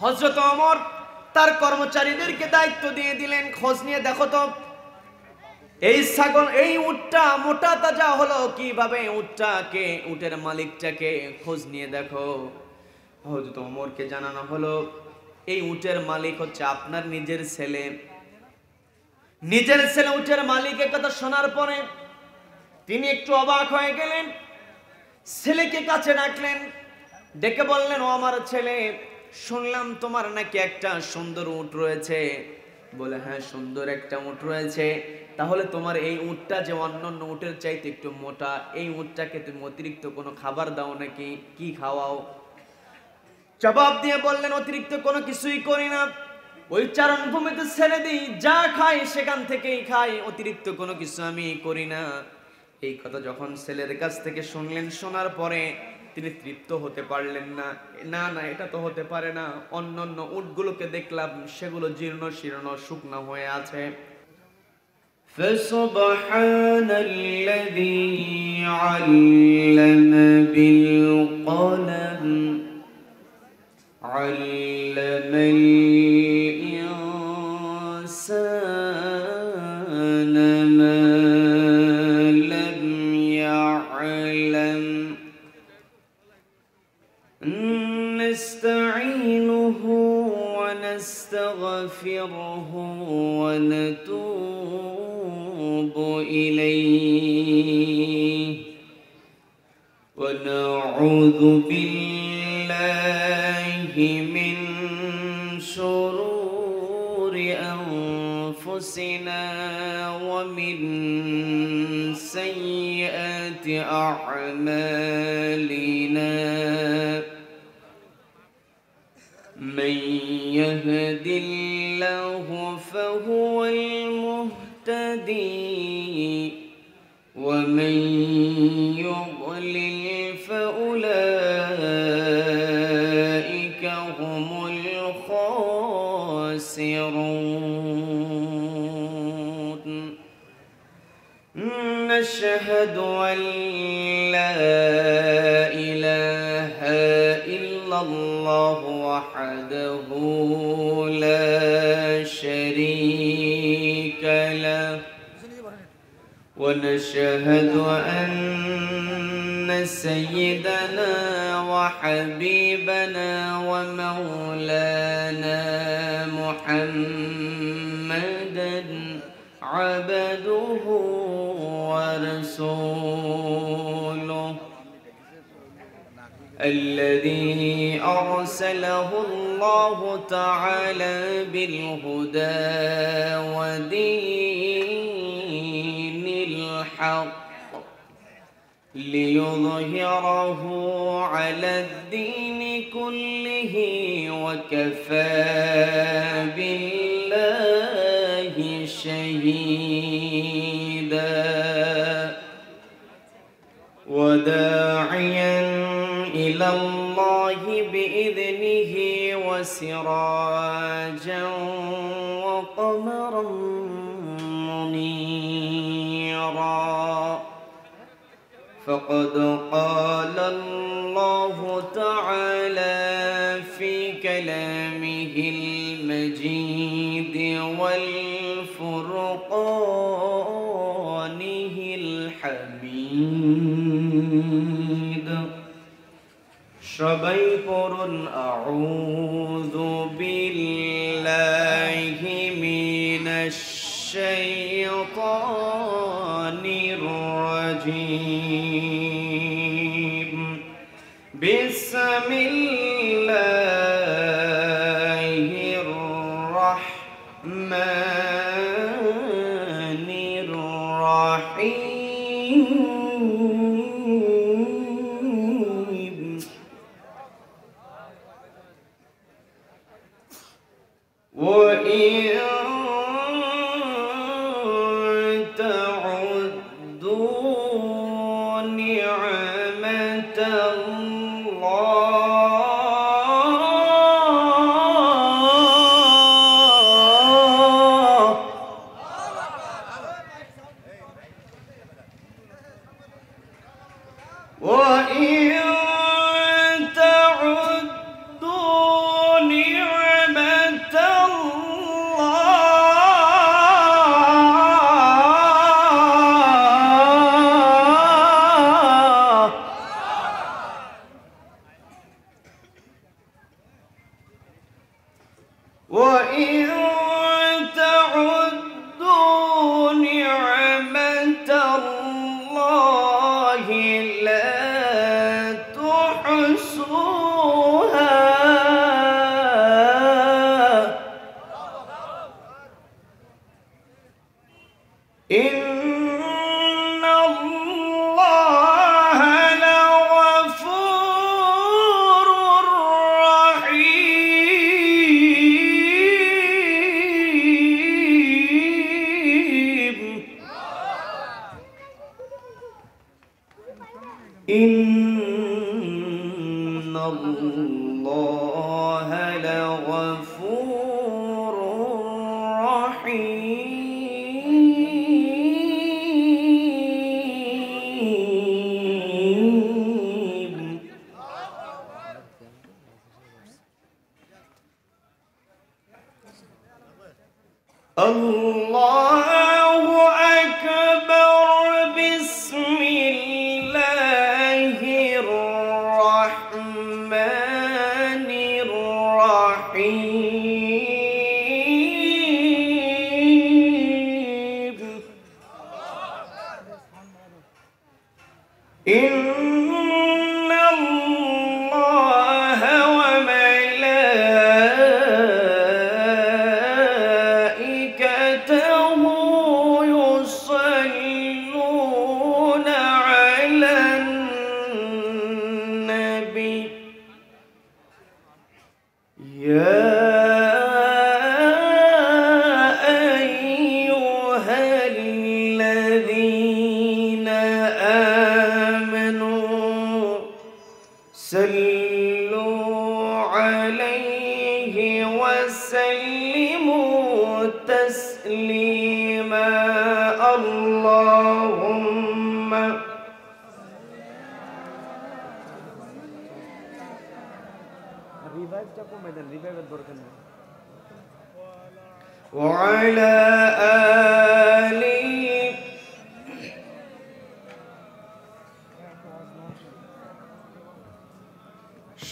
হযরত ওমর তার কর্মচারীদেরকে দায়িত্ব দিয়ে দিলেন, খোঁজ নিয়ে দেখো তো এই ছাগল, এই উটটা মোটা তাজা হলো কিভাবে, উটের মালিকটাকে খোঁজ নিয়ে দেখো। হযরত ওমরকে জানানো হলো এই উটের মালিক হচ্ছে আপনার নিজের ছেলে। উটের মালিকের কথা শোনার পরে তিনি একটু অবাক হয়ে গেলেন। ছেলেকে কাছে ডাকলেন, ডেকে বললেন, ও আমার ছেলে, শুনলাম তোমার নাকি একটা সুন্দর উট রয়েছে। বলে, হ্যাঁ সুন্দর একটা উট রয়েছে। তাহলে তোমার এই উটটা যে অন্যান্য উটের চাইতে একটু মোটা, এই উটটাকে তুমি অতিরিক্ত কোনো খাবার দাও নাকি, কি খাওয়াও? জবাব দিয়ে বললেন, অতিরিক্ত কোনো কিছুই করি না, ওই চারণভূমিতে ছেড়ে দিই, যা খাই সেখান থেকেই খাই, অতিরিক্ত কোনো কিছু আমি করি না। এই কথা যখন ছেলের কাছ থেকে শুনলেন, শোনার পরে তিনি তৃপ্ত হতে পারলেন না। না না, এটা তো হতে পারে না, অন্যান্য উটগুলোকে দেখলাম সেগুলো জীর্ণ শীর্ণ শুকনো হয়ে আছে। فسبحان الذي علم بالقلم علم الإنسان ما لم يعلم نستعينه ونستغفره ونتوب إليه ونعوذ بالله من شرور أنفسنا ومن سيئات أعمالنا من يهد الله فهو المهتدي ومن يضلل فأولئك هم الخاسرون نشهد أن لا إله إلا الله وحده لا شريك له ونشهد أن سيدنا وحبيبنا ومولانا محمدا عبده ورسوله الذي أرسله الله تعالى بالهدى ودين الحق ليظهره على الدين كله وكفى بالله شهيدا وداعيا إلى الله بإذنه وسراجا وقمرا منيرا فقد قال الله تعالى في كلامه المجيد والفرقانه الحميد সবাই পড়ুন আউযু বিল্লাহি মিনাশ শাইতানির রাজীম বিসমিল্লাহির রাহমানির রাহিম وإن تعدوا نعمة الله وإن تعدوا نعمة وإن تعدوا نعمة الله لا تحصوها إن الله لغفور رحيم إن الله لغفور رحيم الله أكبر بسم الله الرحمن الرحيم إن الله وملائكته يصلون على النبي يا أيها الذين آمنوا صلوا عليه وسلموا تسليما اللهم وعلى آله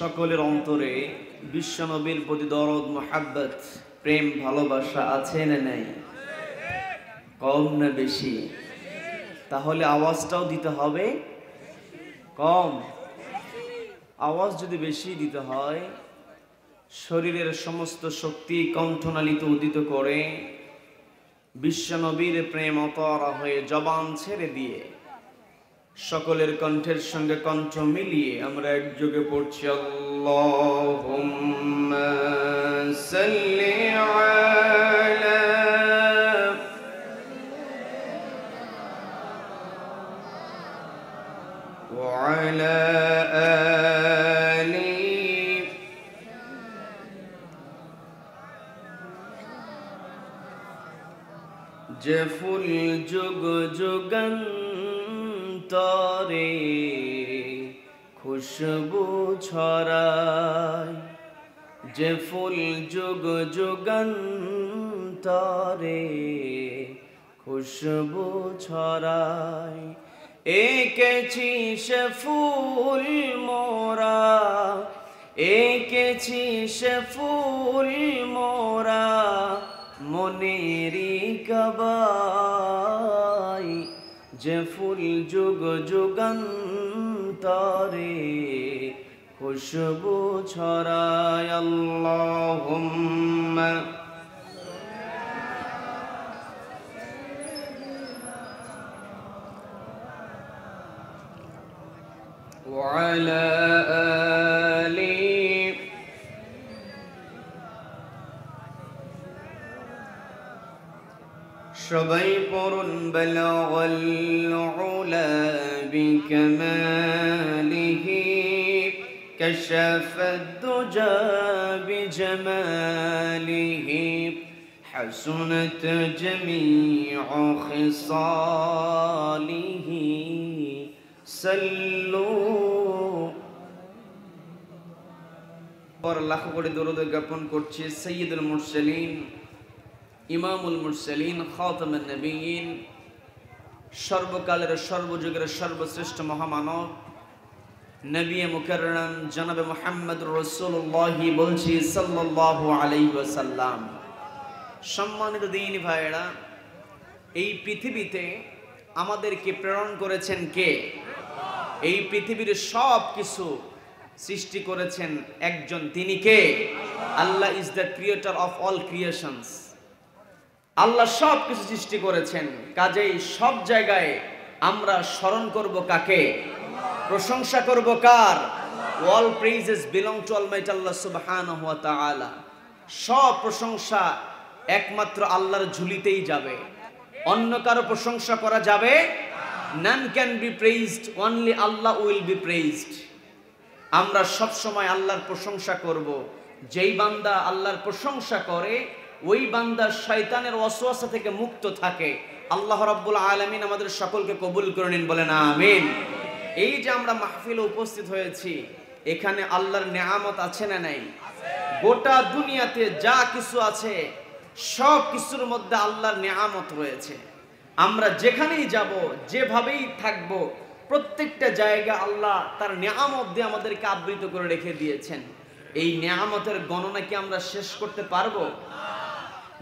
সকলের অন্তরে বিশ্বনবীর প্রতি দরদ মোহাব্বত প্রেম ভালোবাসা আছে না নাই? কম না বেশি? তাহলে আওয়াজটাও দিতে হবে কম। আওয়াজ যদি বেশি দিতে হয়, শরীরের সমস্ত শক্তি কণ্ঠনালীতে উদিত করে বিশ্বনবীর প্রেম অতরা হয়ে জবান ছেড়ে দিয়ে সকলের কণ্ঠের সঙ্গে কণ্ঠ মিলিয়ে আমরা একযোগে পড়ছি আল্লাহুম্মা সাল্লি আলা ওয়া আলা আলি যে ফুল যুগ যুগান্তরে খুশবু ছড়ায়, যে ফুল যুগ যুগান্তরে খুশবু ছড়ায়, এঁকেছি সে ফুল মোরা, এঁকেছি সে ফুল মোরা মনেরি কাবাই, যে ফুল যুগ যুগান্তরে খুশবু ছড়ায়। আল্লাহুম্মা ওয়া আলা আলি সবাই পড়ুন বালাগাল উলা বিকামালিহি কাশাফাদ দুজা বিজামালিহি হাসুনাত জামিউ খিসালিহি সাল্লু। পর লাখ কোটি দরুদ জ্ঞাপন করছি সাইয়্যিদুল মুরসালিন ইমামুল মুরসালিন খাতামুন নবিয়্যিন সর্বকালের সর্বযুগের সর্বশ্রেষ্ঠ মহামানব নবী মুকাররম জনাবে মুহাম্মদুর রাসূলুল্লাহ বলছি সাল্লাল্লাহু আলাইহি ওয়াসাল্লাম। সম্মানিত দ্বীন ভাইরা, এই পৃথিবীতে আমাদেরকে প্রেরণ করেছেন কে? এই পৃথিবীর সব কিছু সৃষ্টি করেছেন একজন, তিনি কে? Allah is the creator of all creations. Allah সব কিছু সৃষ্টি করেছেন, কাজেই সব জায়গায় আমরা স্মরণ করব কাকে? প্রশংসা করব কার? অল প্রেইজেস বিলং টু অলমাইটি আল্লাহ সুবহানাহু ওয়া তাআলা। সব প্রশংসা একমাত্র আল্লাহর ঝুলিতেই যাবে, অন্য কারো প্রশংসা করা যাবে। none can be praised, only Allah will be praised। আমরা সব সময় আল্লাহর প্রশংসা করব। যেই বান্দা আল্লাহর প্রশংসা করে ওই বান্দা শয়তানের ওয়াসওয়াসা থেকে মুক্ত থাকে। আল্লাহ রাব্বুল আলামিন আমাদের সকলকে কবুল করে নিন, বলেন আমিন। এই যে আমরা মাহফিলে উপস্থিত হয়েছি, এখানে আল্লাহর নেয়ামত আছে না নাই? গোটা দুনিয়াতে যা কিছু আছে সব কিছুর মধ্যে আল্লাহর নেয়ামত রয়েছে। আমরা যেখানেই যাব, যেভাবেই থাকব, প্রত্যেকটা জায়গা আল্লাহ তার নেয়ামত দিয়ে আমাদেরকে আবৃত করে রেখে দিয়েছেন। এই নেয়ামতের গণনা কি আমরা শেষ করতে পারবো?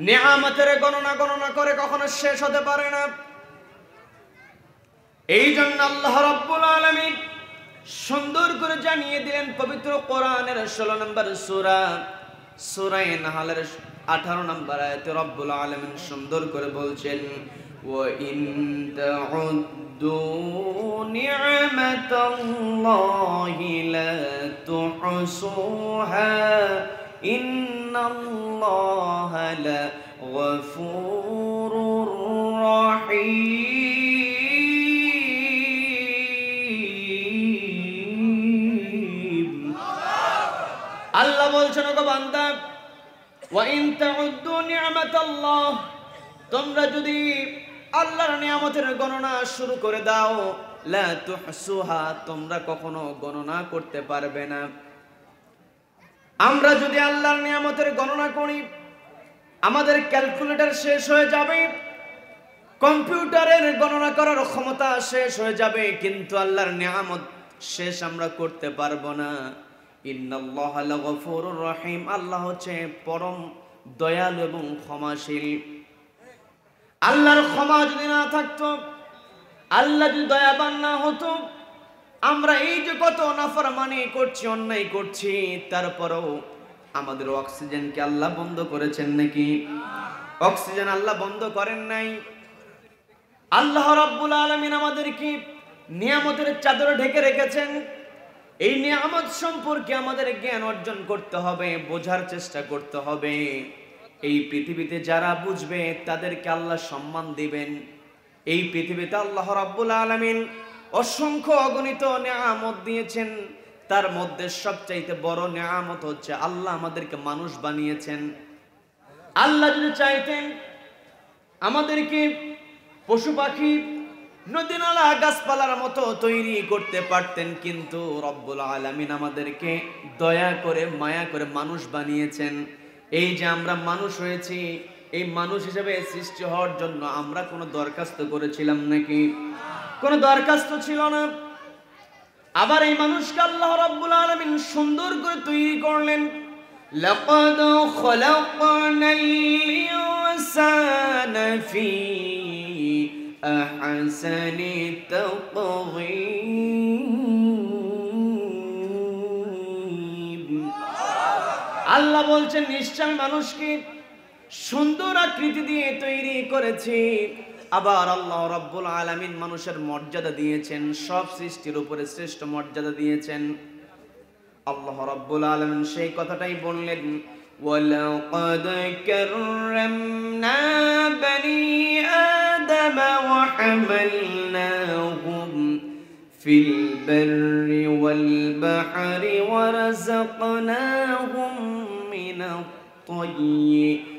নেয়ামতের গণনা করে কখনো শেষ হতে পারে না। এই জন্য আল্লাহ রাব্বুল আলামিন সুন্দর করে জানিয়ে দিলেন পবিত্র কোরআনের 16 নম্বর সূরা নাহলের 18 নম্বর আয়াতে রব্বুল আলামিন সুন্দর করে বলছেন, ওয়া ইন তাউদ্দু নি'মাতাল্লাহি লা তুহসুহা ইন্নাল্লাহা লাগফুরুর রহিম। আল্লাহ বলছেন, ওগো বান্দা, ওয়া ইন তাউদ্দু নি'মাতাল্লাহ, তোমরা যদি আল্লাহর নিয়ামতের গণনা শুরু করে দাও, লা তুহসুহা, তোমরা কখনো গণনা করতে পারবে না। আমরা যদি আল্লাহর নিয়ামতের গণনা করি, আমাদের ক্যালকুলেটর শেষ হয়ে যাবে, কম্পিউটারের গণনা করার ক্ষমতা শেষ হয়ে যাবে, কিন্তু আল্লাহর নিয়ামত শেষ আমরা করতে পারবো না। ইন্নাল্লাহা লাগফুরুর রহিম, আল্লাহ হচ্ছে পরম দয়ালু এবং ক্ষমাশীল। আল্লাহর ক্ষমা যদি না থাকতো, আল্লাহ যদি দয়াবান না হতো, আমরা এই যে কত নাফরমানি করছি, অন্যায় করছি, তারপরেও আমাদের অক্সিজেনকে আল্লাহ বন্ধ করেছেন নাকি? অক্সিজেন আল্লাহ বন্ধ করেন নাই। আল্লাহ রাব্বুল আলামিন আমাদেরকে নিয়ামতের চাদরে ঢেকে রেখেছেন। এই নিয়ামত সম্পর্কে আমাদের জ্ঞান অর্জন করতে হবে, বোঝার চেষ্টা করতে হবে। এই পৃথিবীতে যারা বুঝবে তাদেরকে আল্লাহ সম্মান দিবেন। এই পৃথিবীতে আল্লাহ রাব্বুল আলামিন অসংখ্য অগণিত নিয়ামত দিয়েছেন, তার মধ্যে সবচাইতে বড় নিয়ামত হচ্ছে আল্লাহ আমাদেরকে মানুষ বানিয়েছেন। আল্লাহ যদি চাইতেন আমাদেরকে পশু পাখি, নদী নালা, গাছপালার মতো তৈরি করতে পারতেন, কিন্তু রব্বুল আলামিন আমাদেরকে দয়া করে, মায়া করে মানুষ বানিয়েছেন। এই যে আমরা মানুষ হয়েছি, এই মানুষ হিসেবে সৃষ্টি হওয়ার জন্য আমরা কোনো দরখাস্ত করেছিলাম নাকি? কোনো দরখাস্ত ছিল না। আবার এই মানুষকে আল্লাহ রাব্বুল আলামিন সুন্দর করে তৈরি করলেন। লাকাদ খলাকনাল ইনসানা ফি আহসানি তাকওয়িম। আল্লাহ বলছেন, নিশ্চয় মানুষকে সুন্দর আকৃতি দিয়ে তৈরি করেছি। আবার আল্লাহ রাব্বুল আলামিন মানুষের মর্যাদা দিয়েছেন, সব সৃষ্টির উপরে শ্রেষ্ঠ মর্যাদা দিয়েছেন। আল্লাহ রাব্বুল আলামিন সেই কথাটাই বললেন, ওয়ালাকাদ কাররামনা বনি আদম ওয়া হামালনাহুম ফিল বাররি ওয়াল বাহরি ওয়া রাযাকনাহুম মিনাত তাইয়্যিবাত।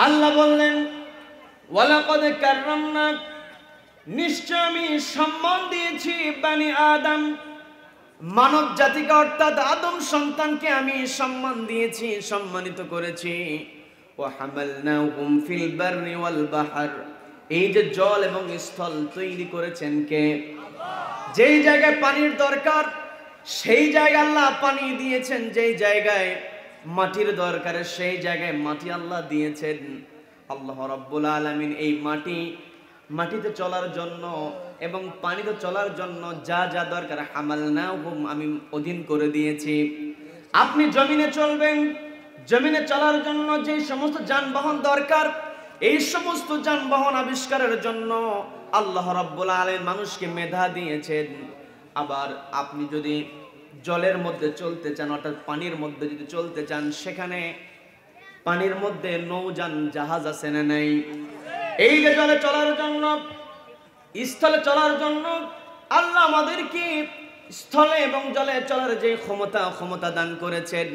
আল্লাহ বললেন, ওয়ালাকাদ কাররামনা, নিশ্চয় আমি সম্মান দিয়েছি বনি আদম, মানব জাতিকে, অর্থাৎ আদম সন্তানকে আমি সম্মান দিয়েছি, সম্মানিত করেছি। ওয়া হামালনাহুম ফিল বাররি ওয়াল বাহর, এই যে জল এবং স্থল তৈরি করেছেন কে? যেই জায়গায় পানির দরকার সেই জায়গায় আল্লাহ পানি দিয়েছেন, যেই জায়গায় মাটির দরকার সেই জায়গায় মাটি আল্লাহ দিয়েছেন। আল্লাহ রাব্বুল আলামিন এই মাটিতে চলার জন্য এবং পানিতে চলার জন্য যা যা দরকার হামালনাহুম আমি অধীন করে দিয়েছি। আপনি জমিনে চলবেন, জমিনে চলার জন্য যে সমস্ত যানবাহন দরকার এই সমস্ত যানবাহন আবিষ্কারের জন্য আল্লাহ রাব্বুল আলামিন মানুষকে মেধা দিয়েছেন। আবার আপনি যদি জলের মধ্যে চলতে চান, অর্থাৎ পানির মধ্যে যদি চলতে চান, সেখানে পানির মধ্যে নৌযান জাহাজ আছে না নাই? এই যে জলে চলার জন্য, স্থলে চলার জন্য আল্লাহ আমাদেরকে স্থলে এবং জলে চলার যে ক্ষমতা দান করেছেন,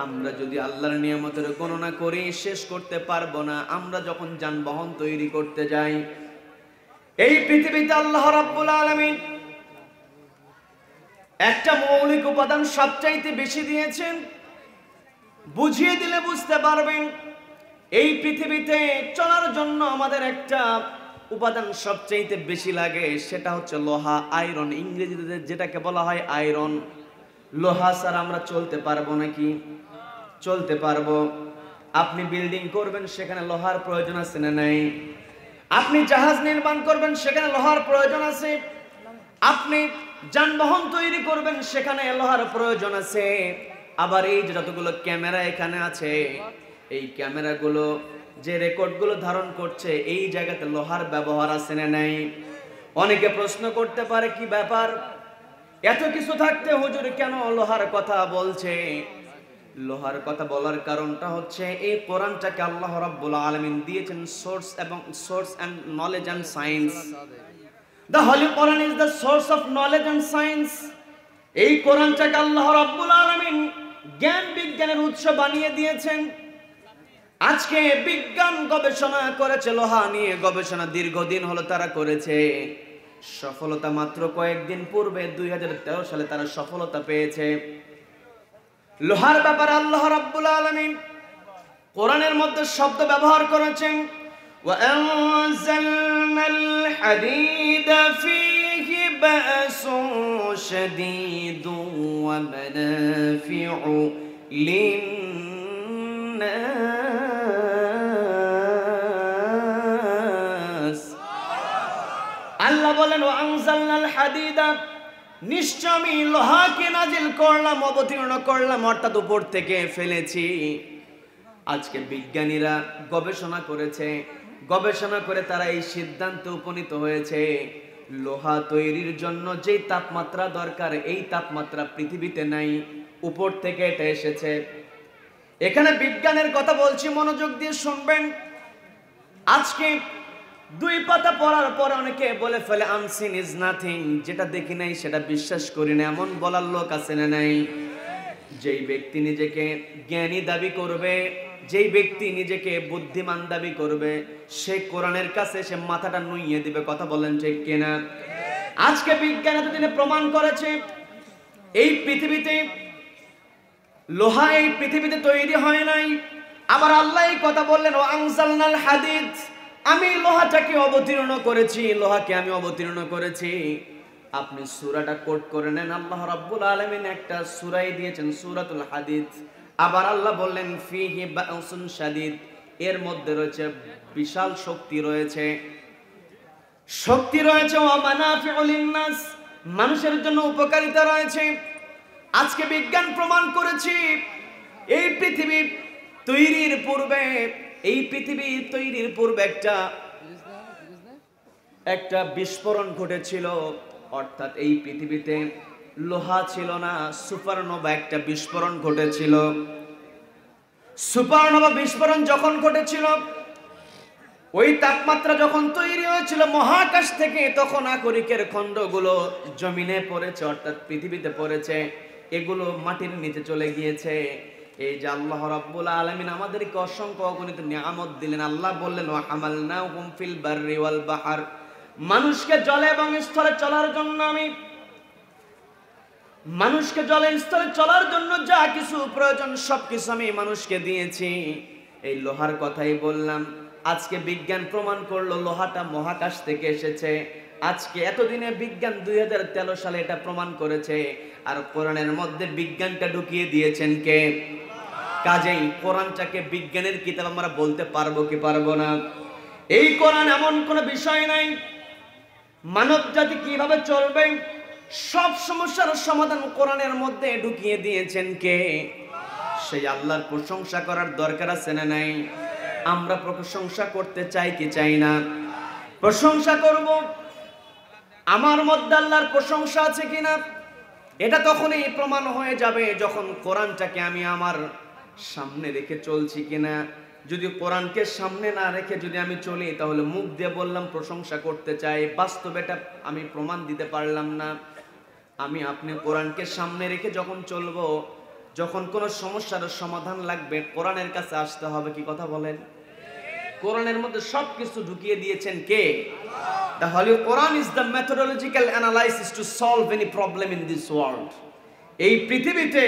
আমরা যদি আল্লাহর নিয়ামতের গণনা করি শেষ করতে পারবো না। আমরা যখন যানবাহন তৈরি করতে যাই, এই পৃথিবীতে আল্লাহ রাব্বুল আলামিন একটা মৌলিক উপাদান সবচাইতে বেশি দিয়েছেন। বুঝিয়ে দিলে বুঝতে পারবেন। এই পৃথিবীতে চলার জন্য আমাদের একটা উপাদান সবচাইতে বেশি লাগে, সেটা হচ্ছে লোহা, আয়রন। ইংরেজিতে যেটাকে বলা হয় আয়রন। লোহা ছাড়া আমরা চলতে পারবো নাকি? চলতে পারবো। আপনি বিল্ডিং করবেন, সেখানে লোহার প্রয়োজন আছে না নাই? আপনি জাহাজ নির্মাণ করবেন, সেখানে লোহার প্রয়োজন আছে। আপনি যানবাহন তৈরি করবেন, সেখানে লোহার প্রয়োজন আছে। আবার এই যে যতগুলো ক্যামেরা এখানে আছে, এই ক্যামেরাগুলো যে রেকর্ডগুলো ধারণ করছে, এই জায়গাতে লোহার ব্যবহার আছে না নাই? অনেকে প্রশ্ন করতে পারে, কি ব্যাপার, এত কিছু থাকতে হুজুর কেন লোহার কথা বলছে? লোহার কথা বলার কারণটা হচ্ছে এই কোরআনটাকে আল্লাহ রাব্বুল আলামিন দিয়েছেন source and knowledge and science. The Holy Quran is the source of knowledge and science. এই কোরআনটাকে আল্লাহ রাব্বুল আলামিন জ্ঞান বিজ্ঞানের উৎস বানিয়ে দিয়েছেন। আজকে বিজ্ঞান গবেষণা করেছে, লোহা নিয়ে গবেষণা দীর্ঘদিন হলো তারা করেছে। সফলতা মাত্র কয়েকদিন পূর্বে 2013 সালে তারা সফলতা পেয়েছে। লোহার ব্যাপারে আল্লাহ রাব্বুল আলামিন কোরআনের মধ্যে শব্দ ব্যবহার করেছেন, وأنزلنا الحديد فيه بأس شديد ومنافع للناس। আল্লাহ বলেন وأنزلنا الحديد, নিশ্চয় আমি লোহাকে নাজিল করলাম, অবতীর্ণ করলাম, অর্থাৎ উপর থেকে ফেলেছি। আজকে বিজ্ঞানীরা গবেষণা করে তারা এই সিদ্ধান্তে উপনীত হয়েছে, লোহা তৈরির জন্য যে তাপমাত্রা দরকার এই তাপমাত্রা পৃথিবীতে নাই, উপর থেকে এটা এসেছে। এখানে বিজ্ঞানের কথা বলছি, মনোযোগ দিয়ে শুনবেন। আজকে 2 পাতা পড়ার পর অনেকে বলে ফেলে আনসিন ইজ নাথিং, যেটা দেখি নাই সেটা বিশ্বাস করি না, এমন বলার লোক আছে না নাই? যেই ব্যক্তি নিজেকে জ্ঞানী দাবি করবে, যেই ব্যক্তি নিজেকে বুদ্ধিমান দাবি করবে, সে কোরআনের কাছে সে মাথাটা নুইয়ে দিবে। কথা বলেন ঠিক কিনা? আজকে বিজ্ঞান এতদিনে প্রমাণ করেছে এই পৃথিবীতে লোহা এই পৃথিবীতে তৈরি হয় নাই। আবার আল্লাহ এই কথা বললেন ওয়াংসালনাল হাদিদ, আমি লোহাটাকে অবতীর্ণ করেছি, লোহাকে আমি অবতীর্ণ করেছি। আপনি সূরাটা কোট করে নেন, আল্লাহ রাব্বুল আলামিন একটা সূরাই দিয়েছেন, সূরাতুল হাদিদ। আবার আল্লাহ বললেন ফিহি বাউসুন শাদীদ, এর মধ্যে রয়েছে বিশাল শক্তি রয়েছে ওয়া মানাফিউ লিন-নাস, মানুষের জন্য উপকারিতা রয়েছে। আজকে বিজ্ঞান প্রমাণ করেছে এই পৃথিবী তৈরির পূর্বে একটা বিস্ফোরণ ঘটেছিল, অর্থাৎ এই পৃথিবীতে লোহা ছিল না, সুপারনোভা একটা বিস্ফোরণ ঘটেছিল। সুপারনোভা বিস্ফোরণ যখন ঘটেছিল, ওই তাপমাত্রা যখন তৈরি হয়েছিল মহাকাশ থেকে, তখন আকরিকের খণ্ডগুলো জমিনে পড়েছে, অর্থাৎ পৃথিবীতে পড়েছে, এগুলো মাটির নিচে চলে গিয়েছে। এই যে আল্লাহ রাব্বুল আলামিন আমাদেরকে অসংখ্য অগণিত নিয়ামত দিলেন। আল্লাহ বললেন ওয়া হামালনাহুম ফিল বাররি ওয়াল বাহর, মানুষকে জলে এবং স্থলে চলার জলে স্থলে চলার জন্য যা কিছু প্রয়োজন সবকিছু আমি মানুষকে দিয়েছি। এই লোহার কথাই বললাম, আজকে বিজ্ঞান প্রমাণ করলো লোহাটা মহাকাশ থেকে এসেছে। আজকে এতদিনে বিজ্ঞান 2013 সালে এটা প্রমাণ করেছে। আর কোরআনের মধ্যে বিজ্ঞানটা ঢুকিয়ে দিয়েছেন কে? কাজেই কোরআনটাকে বিজ্ঞানের কিতাব আমরা বলতে পারবো কি পারবো না? এই কোরআন এমন কোনো বিষয় নাই মানব জাতি কিভাবে চলবে সব সমস্যার সমাধান কোরআনের মধ্যে ঢুকিয়ে দিয়েছেন কে? সেই আল্লাহর প্রশংসা করার দরকার আছে না নাই? আমরা প্রশংসা করতে চাই কি চাই না? প্রশংসা করব। আমার মধ্যে আল্লাহর প্রশংসা আছে কিনা এটা তখনই প্রমাণ হয়ে যাবে যখন কোরআনটাকে আমি আমার সামনে রেখে চলছি কিনা। যদি কোরআনকে সামনে না রেখে যদি আমি চলি, তাহলে মুখ দিয়ে বললাম প্রশংসা করতে চাই, বাস্তবে এটা আমি প্রমাণ দিতে পারলাম না। আমি আপনি কোরআনকে সামনে রেখে যখন চলবো, যখন কোনো সমস্যার সমাধান লাগবে, কোরআনের কাছে আসতে হবে। কি কথা বলেন? কোরআনের মধ্যে সবকিছু ঢুকিয়ে দিয়েছেন কে? তাহলে Quran is the methodological analysis to solve any problem in this world. এই পৃথিবীতে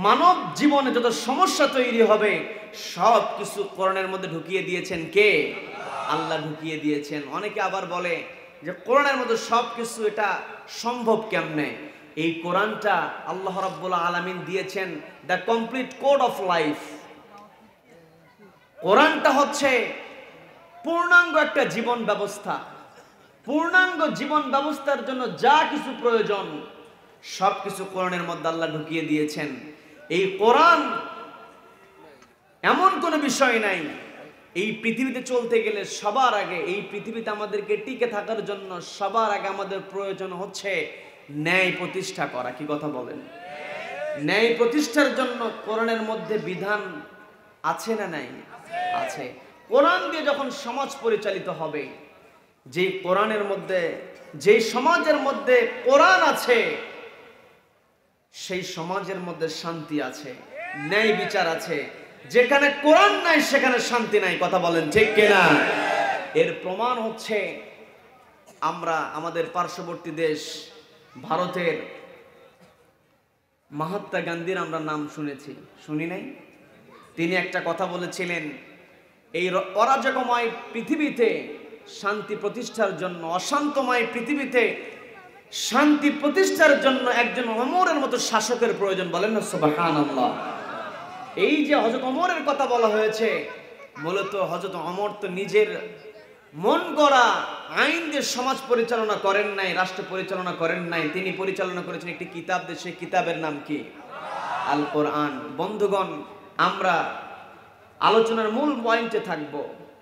মানব জীবনে যত সমস্যা তৈরি হবে সব কিছু কোরআনের মধ্যে ঢুকিয়ে দিয়েছেন কে? আল্লাহ ঢুকিয়ে দিয়েছেন। অনেকে আবার বলে যে কোরআনের মধ্যে সব কিছু, এটা সম্ভব কেমনে? এই কোরআনটা আল্লাহ রাব্বুল আলামিন দিয়েছেন the complete code of life. কোরআনটা হচ্ছে পূর্ণাঙ্গ একটা জীবন ব্যবস্থা। পূর্ণাঙ্গ জীবন ব্যবস্থার জন্য যা কিছু প্রয়োজন সবকিছু কোরআনের মধ্যে আল্লাহ ঢুকিয়ে দিয়েছেন। এই কোরআন এমন কোনো বিষয় নাই। এই পৃথিবীতে চলতে গেলে সবার আগে, এই পৃথিবীতে আমাদেরকে টিকে থাকার জন্য সবার আগে আমাদের প্রয়োজন হচ্ছে ন্যায় প্রতিষ্ঠা করা। কি কথা বলেন? ন্যায় প্রতিষ্ঠার জন্য কোরআনের মধ্যে বিধান আছে না নাই? আছে। কোরআন দিয়ে যখন সমাজ পরিচালিত হবে, যে কোরআনের মধ্যে, যে সমাজের মধ্যে কোরআন আছে, সেই সমাজের মধ্যে শান্তি আছে, ন্যায় বিচার আছে। যেখানে কোরআন নাই সেখানে শান্তি নাই। কথা বলেন ঠিক কিনা? এর প্রমাণ হচ্ছে আমরা আমাদের পার্শ্ববর্তী দেশ ভারতের মহাত্মা গান্ধীর আমরা নাম শুনেছি, শুনি নাই? তিনি একটা কথা বলেছিলেন, এই অরাজকময় পৃথিবীতে শান্তি প্রতিষ্ঠার জন্য, অশান্তময় পৃথিবীতে শান্তি প্রতিষ্ঠার জন্য একজন ওমরের মতো শাসকের প্রয়োজন। বলেন না সুবহানাল্লাহ। এই যে হযরত ওমরের কথা বলা হয়েছে, মূলত হযরত ওমর তো নিজের মন গড়া আইন দিয়ে সমাজ পরিচালনা করেন নাই, রাষ্ট্র পরিচালনা করেন নাই। তিনি পরিচালনা করেছেন একটি কিতাব দিয়ে। সেই কিতাবের নাম কি? আল কোরআন। বন্ধুগণ, আমরা আলোচনার মূল পয়েন্টে থাকব।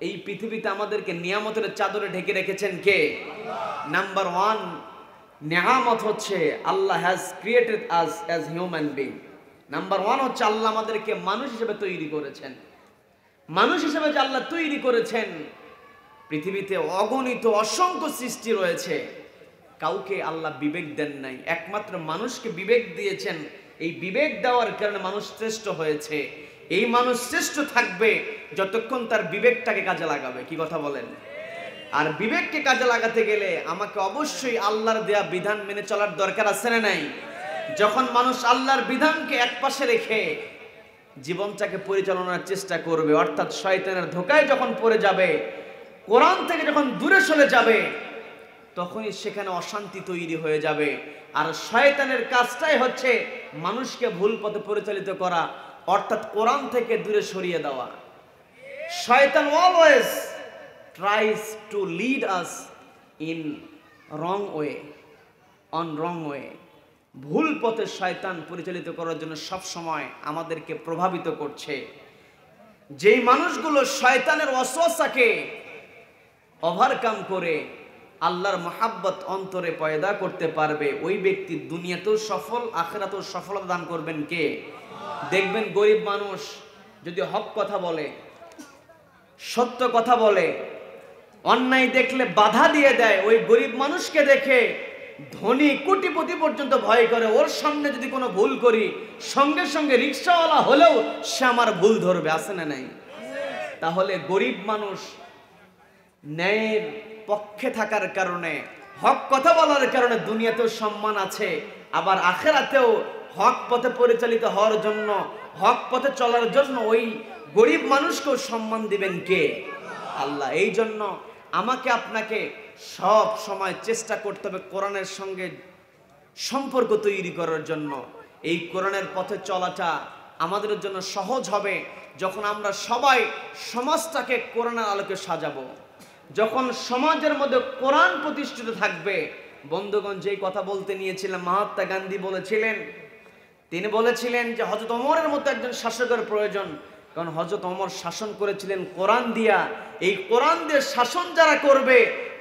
এই পৃথিবীতে আমাদেরকে নিয়ামতের চাদরে ঢেকে রেখেছেন কে? নাম্বার 1 নিয়ামত হচ্ছে Allah has created us as human being. Number 1 হচ্ছে আল্লাহ আমাদেরকে মানুষ হিসেবে তৈরি করেছেন। মানুষ হিসেবে যে আল্লাহ তৈরি করেছেন, পৃথিবীতে অগণিত অসংখ্য সৃষ্টি রয়েছে, কাউকে আল্লাহ বিবেক দেন নাই, একমাত্র মানুষকে বিবেক দিয়েছেন। এই বিবেক দেওয়ার কারণে মানুষ শ্রেষ্ঠ হয়েছে। এই মানুষ শ্রেষ্ঠ থাকবে যতক্ষণ তার বিবেকটাকে কাজে লাগাবে। কি কথা বলেন? আর বিবেককে কাজে লাগাতে গেলে আমাকে অবশ্যই আল্লাহর দেয়া বিধান মেনে চলার দরকার আছে না নাই? যখন মানুষ আল্লাহর বিধানকে একপাশে রেখে জীবনটাকে পরিচালনার চেষ্টা করবে, অর্থাৎ শয়তানের ধোঁকায় যখন পড়ে যাবে, কোরআন থেকে যখন দূরে সরে যাবে, তখনই সেখানে অশান্তি তৈরি হয়ে যাবে। আর শয়তানের কাজটাই হচ্ছে মানুষকে ভুল পথে পরিচালিত করা, অর্থাৎ কোরআন থেকে দূরে সরিয়ে দেওয়া। শয়তান always tries to lead us in wrong way, on wrong way. ভুল পথে শয়তান পরিচালিত করার জন্য সব সময় আমাদেরকে প্রভাবিত করছে। যেই মানুষগুলো শয়তানের ওয়াসওয়াসাকে ওভারকাম করে আল্লাহর মহাব্বত অন্তরে পয়দা করতে পারবে, ওই ব্যক্তি দুনিয়াতেও সফল, আখিরাতেও সফলতা দান করবেন কে? দেখবেন গরিব মানুষ যদি হক কথা বলে, সত্য কথা বলে, অন্যায় দেখলে বাধা দিয়ে দেয়, ওই গরিব মানুষকে দেখে ধনী কোটিপতি পর্যন্ত ভয় করে। ওর সামনে যদি কোনো ভুল করি, সঙ্গে সঙ্গে রিকশাওয়ালা হলেও সে আমার ভুল ধরবে। আছে না নাই? তাহলে গরিব মানুষ ন্যায়ের পক্ষে থাকার কারণে, হক কথা বলার কারণে দুনিয়াতেও সম্মান আছে, আবার আখিরাতেও হক পথে পরিচালিত হওয়ার জন্য, হক পথে চলার জন্য ওই গরিব মানুষকেও সম্মান দিবেন কে? আল্লাহ। এই জন্য আমাকে আপনাকে সব সময় চেষ্টা করতে হবে কোরআনের সঙ্গে সম্পর্ক তৈরি করার জন্য। এই কোরআনের পথে চলাটা আমাদের জন্য সহজ হবে যখন আমরা সবাই সমাজটাকে কোরআনের আলোকে সাজাবো, যখন সমাজের মধ্যে কোরআন প্রতিষ্ঠিত থাকবে। বন্ধুগণ, যেই কথা বলতে নিয়েছিলাম, মহাত্মা গান্ধী বলেছিলেন, তিনি বলেছিলেন যে হযরত ওমরের মতো একজন শাসকের প্রয়োজন, কারণ হযরত ওমর শাসন করেছিলেন কোরআন দিয়া। এই কোরআন দিয়ে শাসন যারা করবে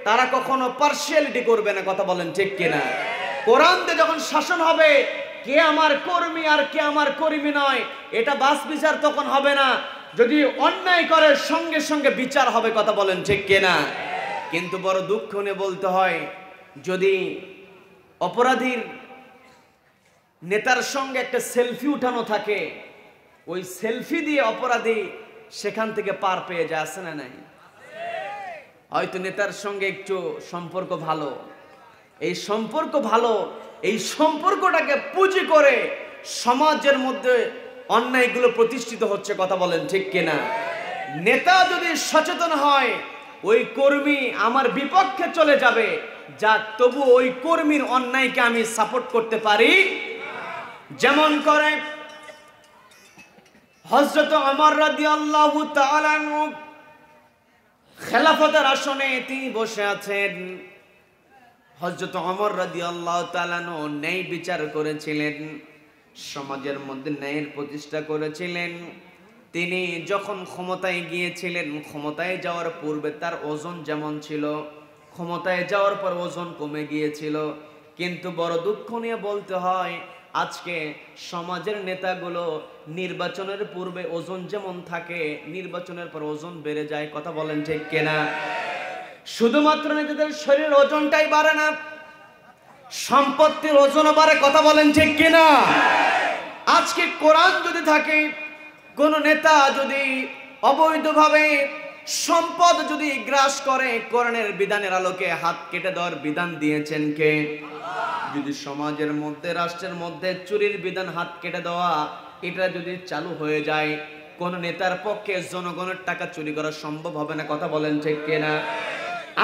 তারা কখনো পার্সিয়ালিটি করবে না। কথা বলেন ঠিক কিনা? কোরআন দিয়ে যখন শাসন হবে, কে আমার কর্মী আর কে আমার কর্মী নয়, এটা বাস বিচার তখন হবে না। যদি অন্যায় করে সঙ্গে সঙ্গে বিচার হবে। কথা বলেন ঠিক কিনা? কিন্তু বড় দুঃখ নিয়ে বলতে হয়, যদি অপরাধীর নেতার সঙ্গে একটা সেলফি উঠানো থাকে, ওই সেলফি দিয়ে অপরাধী সেখান থেকে পার পেয়ে যায়। আছে না নাই? হয়তো নেতার সঙ্গে একটু সম্পর্ক ভালো, এই সম্পর্ক ভালো, এই সম্পর্কটাকে পুঁজি করে সমাজের মধ্যে অন্যায়গুলো প্রতিষ্ঠিত হচ্ছে। কথা বলেন ঠিক কিনা? নেতা যদি সচেতন হয়, ওই কর্মী আমার বিপক্ষে চলে যাবে, যাক তবু ওই কর্মীর অন্যায়কে আমি সাপোর্ট করতে পারি। যেমন করে হযরত ওমর রাদিয়াল্লাহু তাআলা আনহু খেলাফতের আসনে তিনি বসে আছেন। হযরত ওমর রাদিয়াল্লাহু তাআলা আনহু ন্যায় বিচার করেছিলেন, সমাজের মধ্যে ন্যায়ের প্রতিষ্ঠা করেছিলেন। তিনি যখন ক্ষমতায় গিয়েছিলেন, ক্ষমতায় যাওয়ার পূর্বে তার ওজন যেমন ছিল, ক্ষমতায় যাওয়ার পর ওজন কমে গিয়েছিল। কিন্তু বড় দুঃখ নিয়ে বলতে হয়, আজকে সমাজের নেতাগুলো নির্বাচনের পূর্বে ওজন যেমন থাকে, নির্বাচনের পর ওজন বেড়ে যায়। কথা বলেন ঠিক কিনা? শুধুমাত্র নিজেদের শরীরের ওজনটাই বাড়ে না, সম্পত্তির ওজনও বাড়ে। কথা বলেন ঠিক কিনা? আজকে কোরআন যদি থাকে, কোন নেতা যদি অবৈধভাবে সম্পদ যদি গ্রাস করে, কোরআনের বিধানের আলোকে হাত কেটে দেওয়ার বিধান দিয়েছেন কে? যদি সমাজের মধ্যে, রাষ্ট্রের মধ্যে চুরির বিধান, হাত কেটে দেওয়া, এটা যদি চালু হয়ে যায়, কোন নেতার পক্ষে জনগণের টাকা চুরি করা সম্ভব হবে না। কথা বলেন ঠিক কিনা?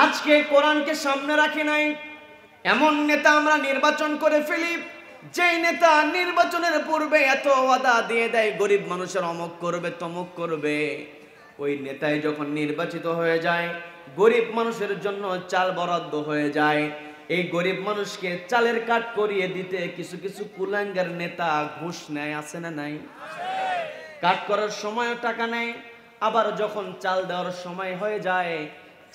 আজকে কোরআনকে সামনে রাখি নাই, এমন নেতা আমরা নির্বাচন করে ফেলি, যেই নেতা নির্বাচনের পূর্বে এত ওয়াদা দিয়ে দেয়, গরিব মানুষের অমুক করবে তমুক করবে। ওই নেতাই যখন নির্বাচিত হয়ে যায়, গরিব মানুষের জন্য চাল বরাদ্দ হয়ে যায়। এই গরিব মানুষকে চালের কাট করিয়ে দিতে কিছু কিছু কুলাঙ্গার নেতা ঘুষ নেয়। আছে না নাই? কাট করার সময়ও টাকা নেয়, আবার যখন চাল দেওয়ার সময় হয়ে যায়,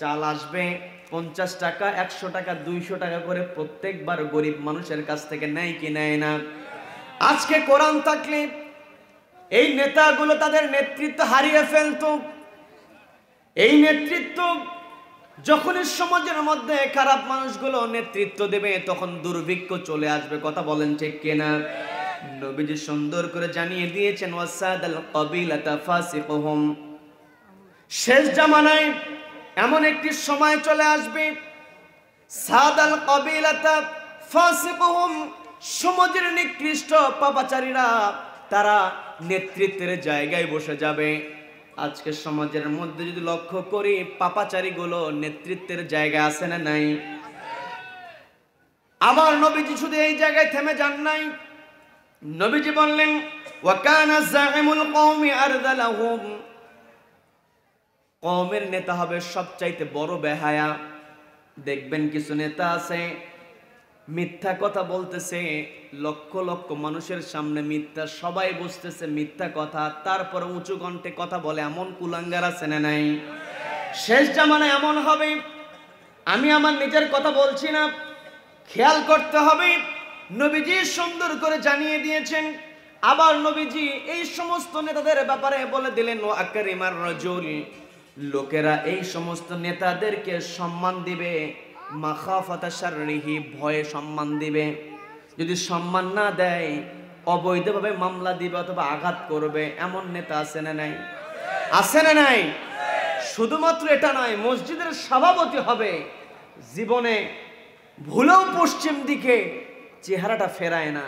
চাল আসবে 50 টাকা, 100 টাকা, 200 টাকা করে প্রত্যেকবার গরিব মানুষের কাছ থেকে নেয় কি নেয় না? আজকে কোরআন থাকলে এই নেতাগুলো তাদের নেতৃত্ব হারিয়ে ফেলতো। এই নেতৃত্ব যখনই সমাজের মধ্যে খারাপ মানুষগুলো নেতৃত্ব দেবে, তখন দুর্ভিক্ষ চলে আসবে। কথা বলেন ঠিক কিনা? নবীজি সুন্দর করে জানিয়ে দিয়েছেন, ওয়াসাদাল কাবিলাতা ফাসিকুহুম, শেষ জামানায় এমন একটি সময় চলে আসবে, সাদাল কাবিলাতা ফাসিকুহুম, সমাজের নিকৃষ্ট পাপাচারীরা তারা নেতৃত্বের জায়গায় বসে যাবে। আজকে সমাজের মধ্যে যদি লক্ষ্য করি, পাপাচারীগুলো নেতৃত্বের জায়গায় আছে না নাই? আবার নবীজি শুধু এই জায়গায় থেমে যান নাই, নবীজি বললেন, ওয়া কানা যাইমুল কওমি আরযালাহুম, কওমের নেতা হবে সবচাইতে বড় বেহায়া। দেখবেন কিছু নেতা আছে মিথ্যা কথা বলতেছে, লক্ষ লক্ষ মানুষের সামনে মিথ্যা, সবাই বুঝতেছে মিথ্যা কথা, তারপর উঁচু কণ্ঠে কথা বলে। এমন কুলাঙ্গার আছে না নাই? শেষ জামানায় এমন হবে, আমি আমার নিজের কথা বলছি না, খেয়াল করতে হবে। নবীজি সুন্দর করে জানিয়ে দিয়েছেন। আবার নবীজি এই সমস্ত নেতাদের ব্যাপারে বলে দিলেন, ও আকরিমার রাজুল, লোকেরা এই সমস্ত নেতাদেরকে সম্মান দিবে, মাখাফাতা শাররিহি, ভয়ে সম্মান দিবে। যদি সম্মান না দেয়, অবৈধভাবে মামলা দিবে অথবা আঘাত করবে। এমন নেতা আছে না নাই? আছে না নাই? শুধুমাত্র এটা নয়, মসজিদের সভাপতি হবে, জীবনে ভুলেও পশ্চিম দিকে চেহারাটা ফেরায় না,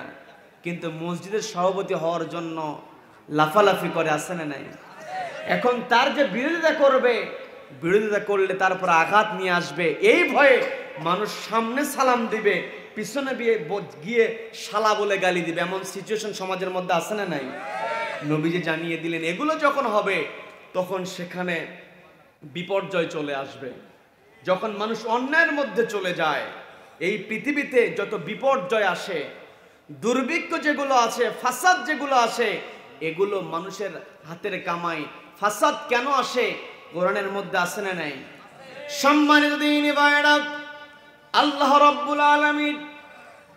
কিন্তু মসজিদের সভাপতি হওয়ার জন্য লাফালাফি করে। আছে না নাই? এখন তার যে বিরোধিতা করবে, বিরোধিতা করলে তারপর আঘাত নিয়ে আসবে, এই ভয়ে মানুষ সামনে সালাম দিবে, পিছনে গিয়ে শালা বলে গালি দিবে। এমন সিচুয়েশন সমাজের মধ্যে আছে না নাই? নবীজি জানিয়ে দিলেন এগুলো যখন হবে তখন সেখানে বিপর্যয় চলে আসবে। যখন মানুষ অন্যায়ের মধ্যে চলে যায়, এই পৃথিবীতে যত বিপর্যয় আসে, দুর্ভিক্ষ যেগুলো আছে, ফাসাদ যেগুলো আসে, এগুলো মানুষের হাতের কামাই। ফাসাদ কেন আসে? কোরআনের মধ্যে আছে না নাই? সম্মানিত দিনী ভাইরা, আল্লাহ রাব্বুল আলামিন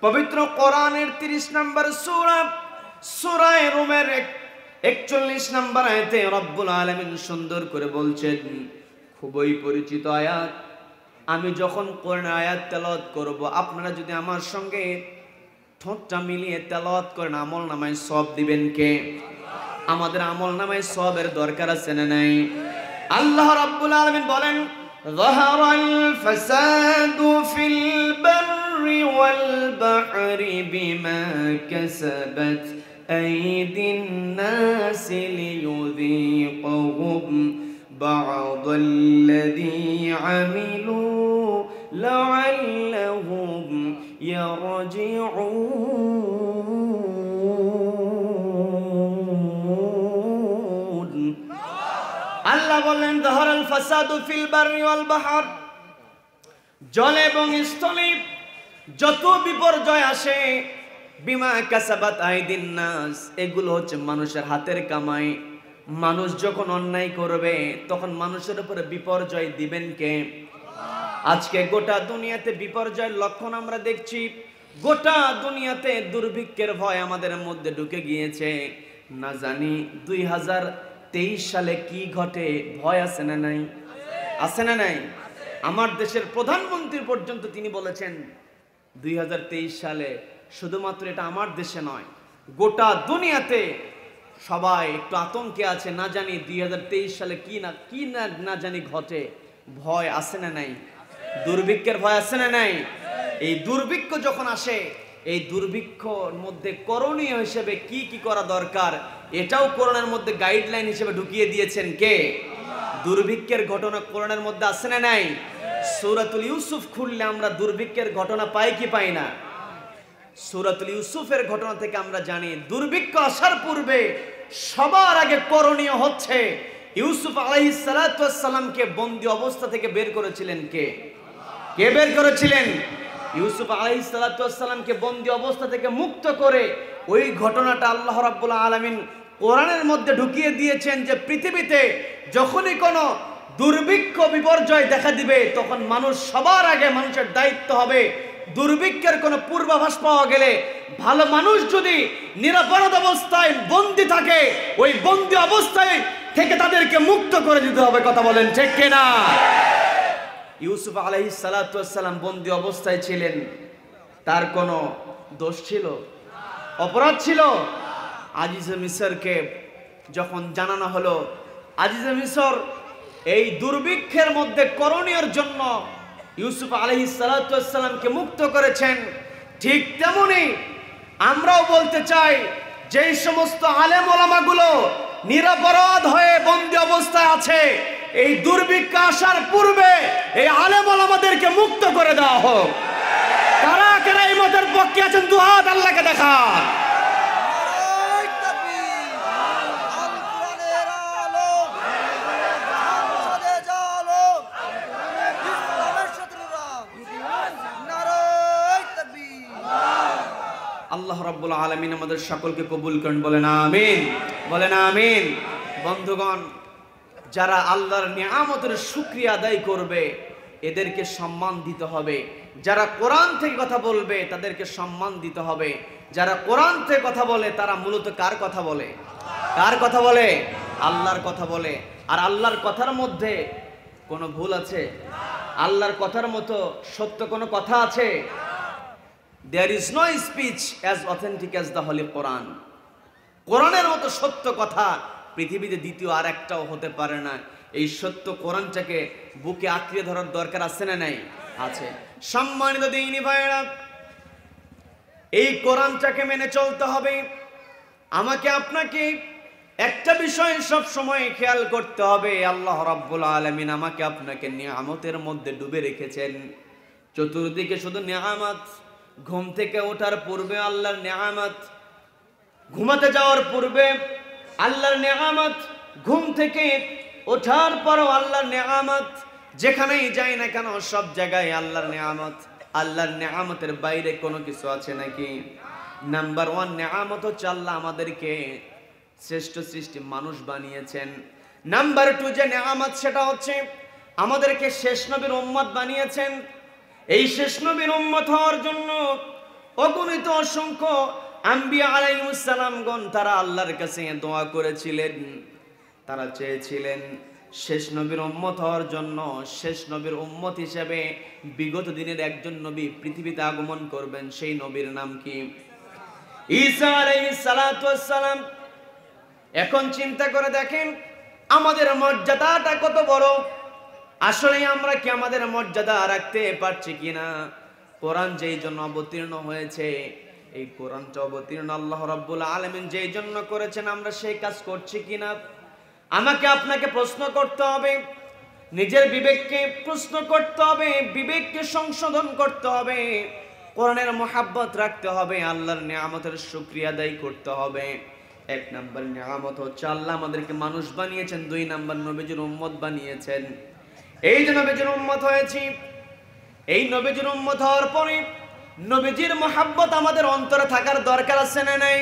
পবিত্র কোরআনের 30 নম্বর সূরা, সূরা রুমের 41 নম্বর আয়াতে রব্বুল আলামিন সুন্দর করে বলছেন, খুবই পরিচিত আয়াত। আমি যখন কোরআনের আয়াত তেলাওয়াত করব, আপনারা যদি আমার সঙ্গে ঠোঁটটা মিলিয়ে তেলাওয়াত করেন, আমল নামায় সওয়াব দিবেন কে? আমাদের আমল নামায় সওয়াবের দরকার আছে না নাই? আল্লাহ রাব্বুল আলামিন বলেন, যাহারাল ফাসাদু ফিল বাররি ওয়াল বাহরি বিমা কাসাবাত আইদিন নাস লিয়ুযীকাহুম বা'দাল্লাযী আমিলু লা'আল্লাহুম ইয়ারজিউন। আল্লাহ বললেন, যাহারাল ফাসাদু ফিল বাররি ওয়াল বাহর, জলে এবং স্থলে যত বিপর্যয় আসে, বিমা কাসাবাত আইদিন নাস, এগুলো হচ্ছে মানুষের হাতের কামাই। মানুষ যখন অন্যায় করবে তখন মানুষের উপরে বিপর্যয় দিবেন কে? আজকে গোটা দুনিয়াতে বিপর্যয়ের লক্ষণ আমরা দেখছি। গোটা দুনিয়াতে দুর্ভিক্ষের ভয় আমাদের মধ্যে ঢুকে গিয়েছে। না জানি 2023 সালে কি ঘটে, ভয় আছে না নাই? আছে না নাই? আমার দেশের প্রধানমন্ত্রী পর্যন্ত তিনি বলেছেন 2023 সালে শুধুমাত্র এটা আমার দেশে নয়, গোটা দুনিয়াতে সবাই একটু আতঙ্কে আছে। না জানি 2023 সালে কি না জানি ঘটে। ভয় আছে না নাই? দুর্ভিক্ষের ভয় আছে না নাই? এই দুর্ভিক্ষ যখন আসে, এই দুর্ভিক্ষর মধ্যে করণীয় হিসেবে কি কি করা দরকার, এটাও কোরআনের মধ্যে গাইডলাইন হিসেবে ঢুকিয়ে দিয়েছেন কে? দুর্ভিক্ষের ঘটনা কোরআনের মধ্যে আছে না নাই? সূরাতুল ইউসুফ খুললে আমরা দুর্ভিক্ষের ঘটনা পাই কি পাই না? সূরাতুল ইউসুফের ঘটনা থেকে আমরা জানি দুর্ভিক্ষ আসার পূর্বে সবার আগে করণীয় হচ্ছে, ইউসুফ আলাইহিস সালাতু ওয়াস সালামকে বন্দী অবস্থা থেকে বের করেছিলেন কে? কে বের করেছিলেন? ইউসুফ আলাইহিস সালাতু ওয়াস সালামকে বন্দী অবস্থা থেকে মুক্ত করে ওই ঘটনাটা আল্লাহ রাব্বুল আলামিন কোরআনের মধ্যে ঢুকিয়ে দিয়েছেন যে পৃথিবীতে যখনই কোনো দুর্ভিক্ষ বিপর্যয় দেখা দিবে তখন মানুষ সবার আগে, মানুষের দায়িত্ব হবে দুর্ভিক্ষের কোনো পূর্বাভাস পাওয়া গেলে, ভালো মানুষ যদি নিরাপরাধ অবস্থায় বন্দী থাকে, ওই বন্দী অবস্থায় থেকে তাদেরকে মুক্ত করে দিতে হবে। কথা বলেন ঠিক কিনা? ইউসুফ আলাইহিস সালাতু ওয়াস সালাম বন্দী অবস্থায় ছিলেন, তার কোনো দোষ ছিল? অপরাধ ছিল? আজিজে মিসরকে যখন জানানো হলো, আজিজে মিসর এই দুর্ভিক্ষের মধ্যে করণীয়র জন্য ইউসুফ আলাইহিস সালাতু ওয়াস সালামকে মুক্ত করেছেন, ঠিক তেমনি আমরাও বলতে চাই যেই সমস্ত আলেম ওলামাগুলো নিরপরাধ হয়ে বন্দী অবস্থায় আছে, এই দুর্ভিক্ষ আসার পূর্বে এই আলেম ওলামাদেরকে মুক্ত করে দেওয়া হোক। কারা কারা এই মতের পক্ষে আছেন দু হাত আল্লাহকে দেখা। আল্লাহ রাব্বুল আলামিন আমাদের সকলকে কবুল করেন, বলেন আমিন, বলেন আমিন। বন্ধুগণ, যারা আল্লাহর নিয়ামতের শুকরিয়া আদায় করবে এদেরকে সম্মান দিতে হবে। যারা কোরআন থেকে কথা বলবে তাদেরকে সম্মান দিতে হবে। যারা কোরআন থেকে কথা বলে তারা মূলত কার কথা বলে? কার কথা বলে? আল্লাহর কথা বলে। আর আল্লাহর কথার মধ্যে কোনো ভুল আছে? আল্লাহর কথার মতো সত্য কোনো কথা আছে? There is no speech as authentic as the Holy Quran. কোরআনের মতো সত্য কথা পৃথিবীতে দ্বিতীয় আর একটাও হতে পারে না। এই সত্য কোরআনটাকে বুকে আঁকড়ে ধরার দরকার আছে না নাই? আছে। সম্মানিত দিনী ভাইরা, এই কোরআনটাকে মেনে চলতে হবে। আমাকে আপনাকে একটা বিষয় সব সময় খেয়াল করতে হবে, আল্লাহ রাব্বুল আলামিন আমাকে আপনাকে নিয়ামতের মধ্যে ডুবে রেখেছেন। চতুর্দিকে শুধু নিয়ামত। ঘুম থেকে ওঠার পূর্বে আল্লাহর নিয়ামত, ঘুমাতে যাওয়ার পূর্বে আল্লাহর নিয়ামত, ঘুম থেকে ওঠার পরও আল্লাহর নিয়ামত। যেখানেই যাই না কেন সব জায়গায় আল্লাহর নিয়ামত। আল্লাহর নিয়ামতের বাইরে কোনো কিছু আছে নাকি? নাম্বার 1 নিয়ামত হচ্ছে আল্লাহ আমাদেরকে শ্রেষ্ঠ সৃষ্টি মানুষ বানিয়েছেন। নাম্বার 2 যে নিয়ামত সেটা হচ্ছে আমাদেরকে শেষ নবীর উম্মত বানিয়েছেন। এই শেষ নবীর উম্মত হওয়ার জন্য অগণিত অসংখ্য আম্বিয়া আলাইহিস সালামগণ তারা আল্লাহর কাছে দোয়া করেছিলেন। তারা চেয়েছিলেন শেষ নবীর উম্মত হওয়ার জন্য। শেষ নবীর উম্মত হিসেবে বিগত দিনের একজন নবী পৃথিবীতে আগমন করবেন। সেই নবীর নাম কি? ঈসা আলাইহিস সালাতু ওয়াস সালাম। এখন চিন্তা করে দেখেন আমাদের মর্যাদাটা কত বড়। আসলে আমরা কি আমাদের মর্যাদা রাখতে পারছি কিনা? কোরআন যেই জন্য অবতীর্ণ হয়েছে, এই কোরআনটা অবতীর্ণ আল্লাহ রাব্বুল আলামিন যেই জন্য করেছেন, আমরা সেই কাজ করছি কিনা আমাকে আপনাকে প্রশ্ন করতে হবে। নিজের বিবেককে প্রশ্ন করতে হবে, বিবেককে সংশোধন করতে হবে, কোরআনের মুহাব্বত রাখতে হবে, আল্লাহর নিয়ামতের শুকরিয়া আদায় করতে হবে। 1 নাম্বার নিয়ামত হচ্ছে আল্লাহ আমাদেরকে মানুষ বানিয়েছেন। 2 নাম্বার নবীজির উম্মত বানিয়েছেন। এই যে নবীজির উম্মত হয়েছি, এই নবীজির উম্মত হওয়ার পরে নবীজির মুহাব্বত আমাদের অন্তরে থাকার দরকার আছে না নাই?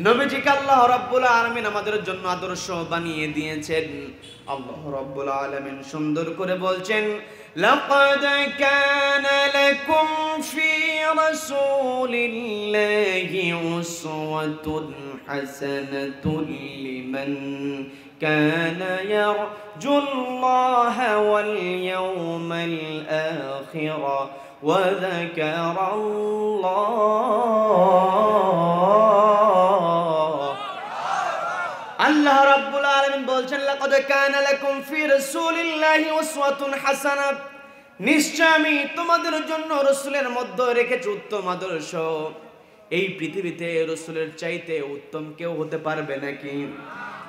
নবীজিকে আল্লাহ রাব্বুল আলামিন আমাদের জন্য আদর্শ বানিয়ে দিয়েছেন। আল্লাহ রাব্বুল আলামিন সুন্দর করে বলছেন, লাকাদ কানা লাকুম ফি রাসূলিল্লাহি উসওয়াতুন হাসানাতুন লিমান কানা ইয়ারজুল্লাহা ওয়াল ইয়াওমাল আখির ওয়া যাকারাল্লাহ। আল্লাহ রাব্বুল আলামিন বলছেন, লাকাদ কানা লাকুম ফি রাসূলিল্লাহি উসওয়াতুন হাসানাহ, নিশ্চয় আমি তোমাদের জন্য রাসূলের মধ্যে রেখেছি উত্তম আদর্শ। এই পৃথিবীতে রাসূলের চাইতে উত্তম কেউ হতে পারবে নাকি?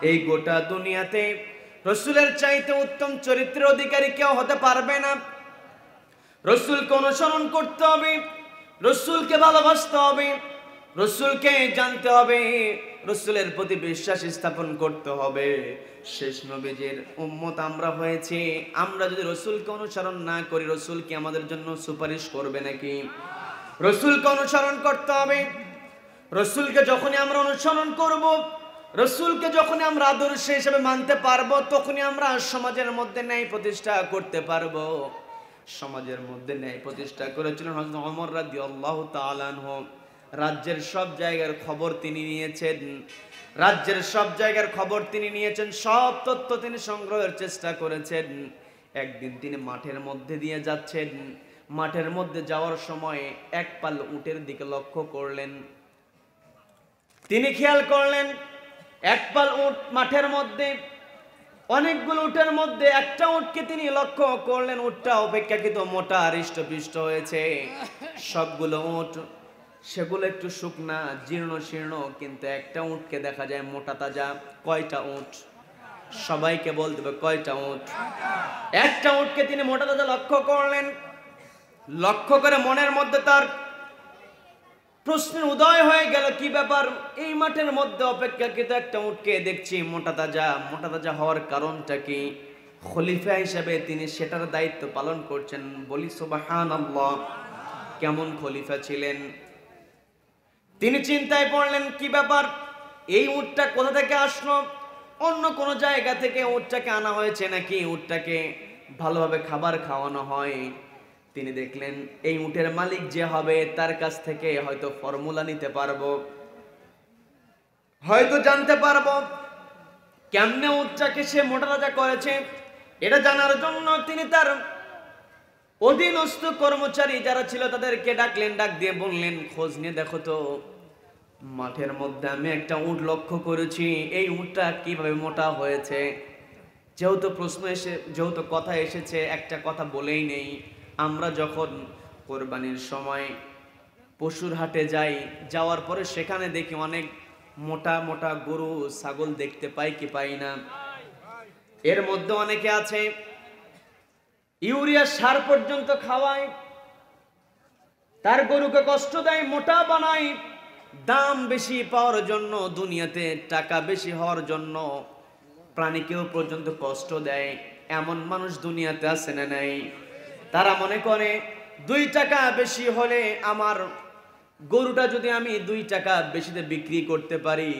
এই গোটা দুনিয়াতে রাসূলের চাইতে উত্তম চরিত্রের অধিকারী কেউ হতে পারবে না। রাসূলকে অনুসরণ করতে হবে, রাসূলকে ভালোবাসতে হবে, রাসূলকে জানতে হবে, রাসূলের প্রতি বিশ্বাস স্থাপন করতে হবে। শেষ নবীজির উম্মত আমরা হয়েছি, আমরা যদি রাসূলকে অনুসরণ না করি, রাসূল কি আমাদের জন্য সুপারিশ করবে নাকি? রাসূলকে অনুসরণ করতে হবে। রাসূলকে যখনই আমরা অনুসরণ করব, রাসূলকে যখনই আমরা আদর্শ হিসেবে মানতে পারবো, তখনই আমরা সমাজের মধ্যে ন্যায় প্রতিষ্ঠা করতে পারবো। সমাজের মধ্যে ন্যায় প্রতিষ্ঠা করেছিলেন হযরত ওমর রাদিয়াল্লাহু তাআলা আনহু। রাজ্যের সব জায়গার খবর তিনি নিয়েছেন, রাজ্যের সব জায়গার খবর তিনি নিয়েছেন, সব তথ্য তিনি সংগ্রহের চেষ্টা করেছেন। একদিন তিনি মাঠের মধ্যে দিয়ে যাচ্ছেন। মাঠের মধ্যে যাওয়ার সময় এক পাল উটের দিকে লক্ষ্য করলেন। তিনি খেয়াল করলেন এক পাল উট মাঠের মধ্যে, অনেকগুলো উটের মধ্যে একটা উটকে তিনি লক্ষ্য করলেন। উটটা অপেক্ষাকৃত মোটা হৃষ্টপুষ্ট হয়েছে। সবগুলো উট সেগুলো একটু শুকনা জীর্ণ শীর্ণ, কিন্তু একটা উটকে দেখা যায় মোটা তাজা। কয়টা উট? সবাইকে বলতে হবে কয়টা উট? একটা উটকে তিনি মোটা তাজা লক্ষ্য করলেন। লক্ষ্য করে মনের মধ্যে তার প্রশ্নের উদয় হয়ে গেল, কি ব্যাপার, এই মাঠের মধ্যে অপেক্ষাকৃত একটা উটকে দেখছি মোটা তাজা। মোটা তাজা হওয়ার কারণটা কি? খলিফা হিসেবে তিনি সেটার দায়িত্ব পালন করছেন। বলি সুবহানাল্লাহ। কেমন খলিফা ছিলেন! তিনি চিন্তায় পড়লেন, কি ব্যাপার, এই উটটা কোথা থেকে আসলো? অন্য কোন জায়গা থেকে উটটাকে আনা হয়েছে নাকি উটটাকে ভালোভাবে খাবার খাওয়ানো হয়? তিনি দেখলেন এই উটের মালিক যে হবে তার কাছ থেকে হয়তো ফর্মুলা নিতে পারবো, হয়তো জানতে পারবো কেমনে উটটাকে সে মোটা তাজা করেছে। এটা জানার জন্য তিনি তার অধীনস্থ কর্মচারী যারা ছিল তাদেরকে ডাকলেন। ডাক দিয়ে বললেন, খোঁজ নিয়ে দেখো তো, মাঠের মধ্যে আমি একটা উট লক্ষ্য করেছি, এই উটটা কিভাবে মোটা হয়েছে। যেহেতু কথা এসেছে, একটা কথা বলেই নেই। আমরা যখন কোরবানির সময় পশুর হাটে যাই, যাওয়ার পরে সেখানে দেখি অনেক মোটা মোটা গরু ছাগল দেখতে পাই কি পাই না? এর মধ্যে অনেকে আছে ইউরিয়া সার পর্যন্ত খাওয়ায়, তার গরুকে কষ্ট দেয়, মোটা বানায়, দাম বেশি পাওয়ার জন্য, দুনিয়াতে টাকা বেশি হওয়ার জন্য প্রাণীকেও পর্যন্ত কষ্ট দেয়। এমন মানুষ দুনিয়াতে আছে না নাই? তারা মনে করে 2 টাকা বেশি হলে আমার গরুটা যদি আমি 2 টাকা বেশিতে বিক্রি করতে পারি,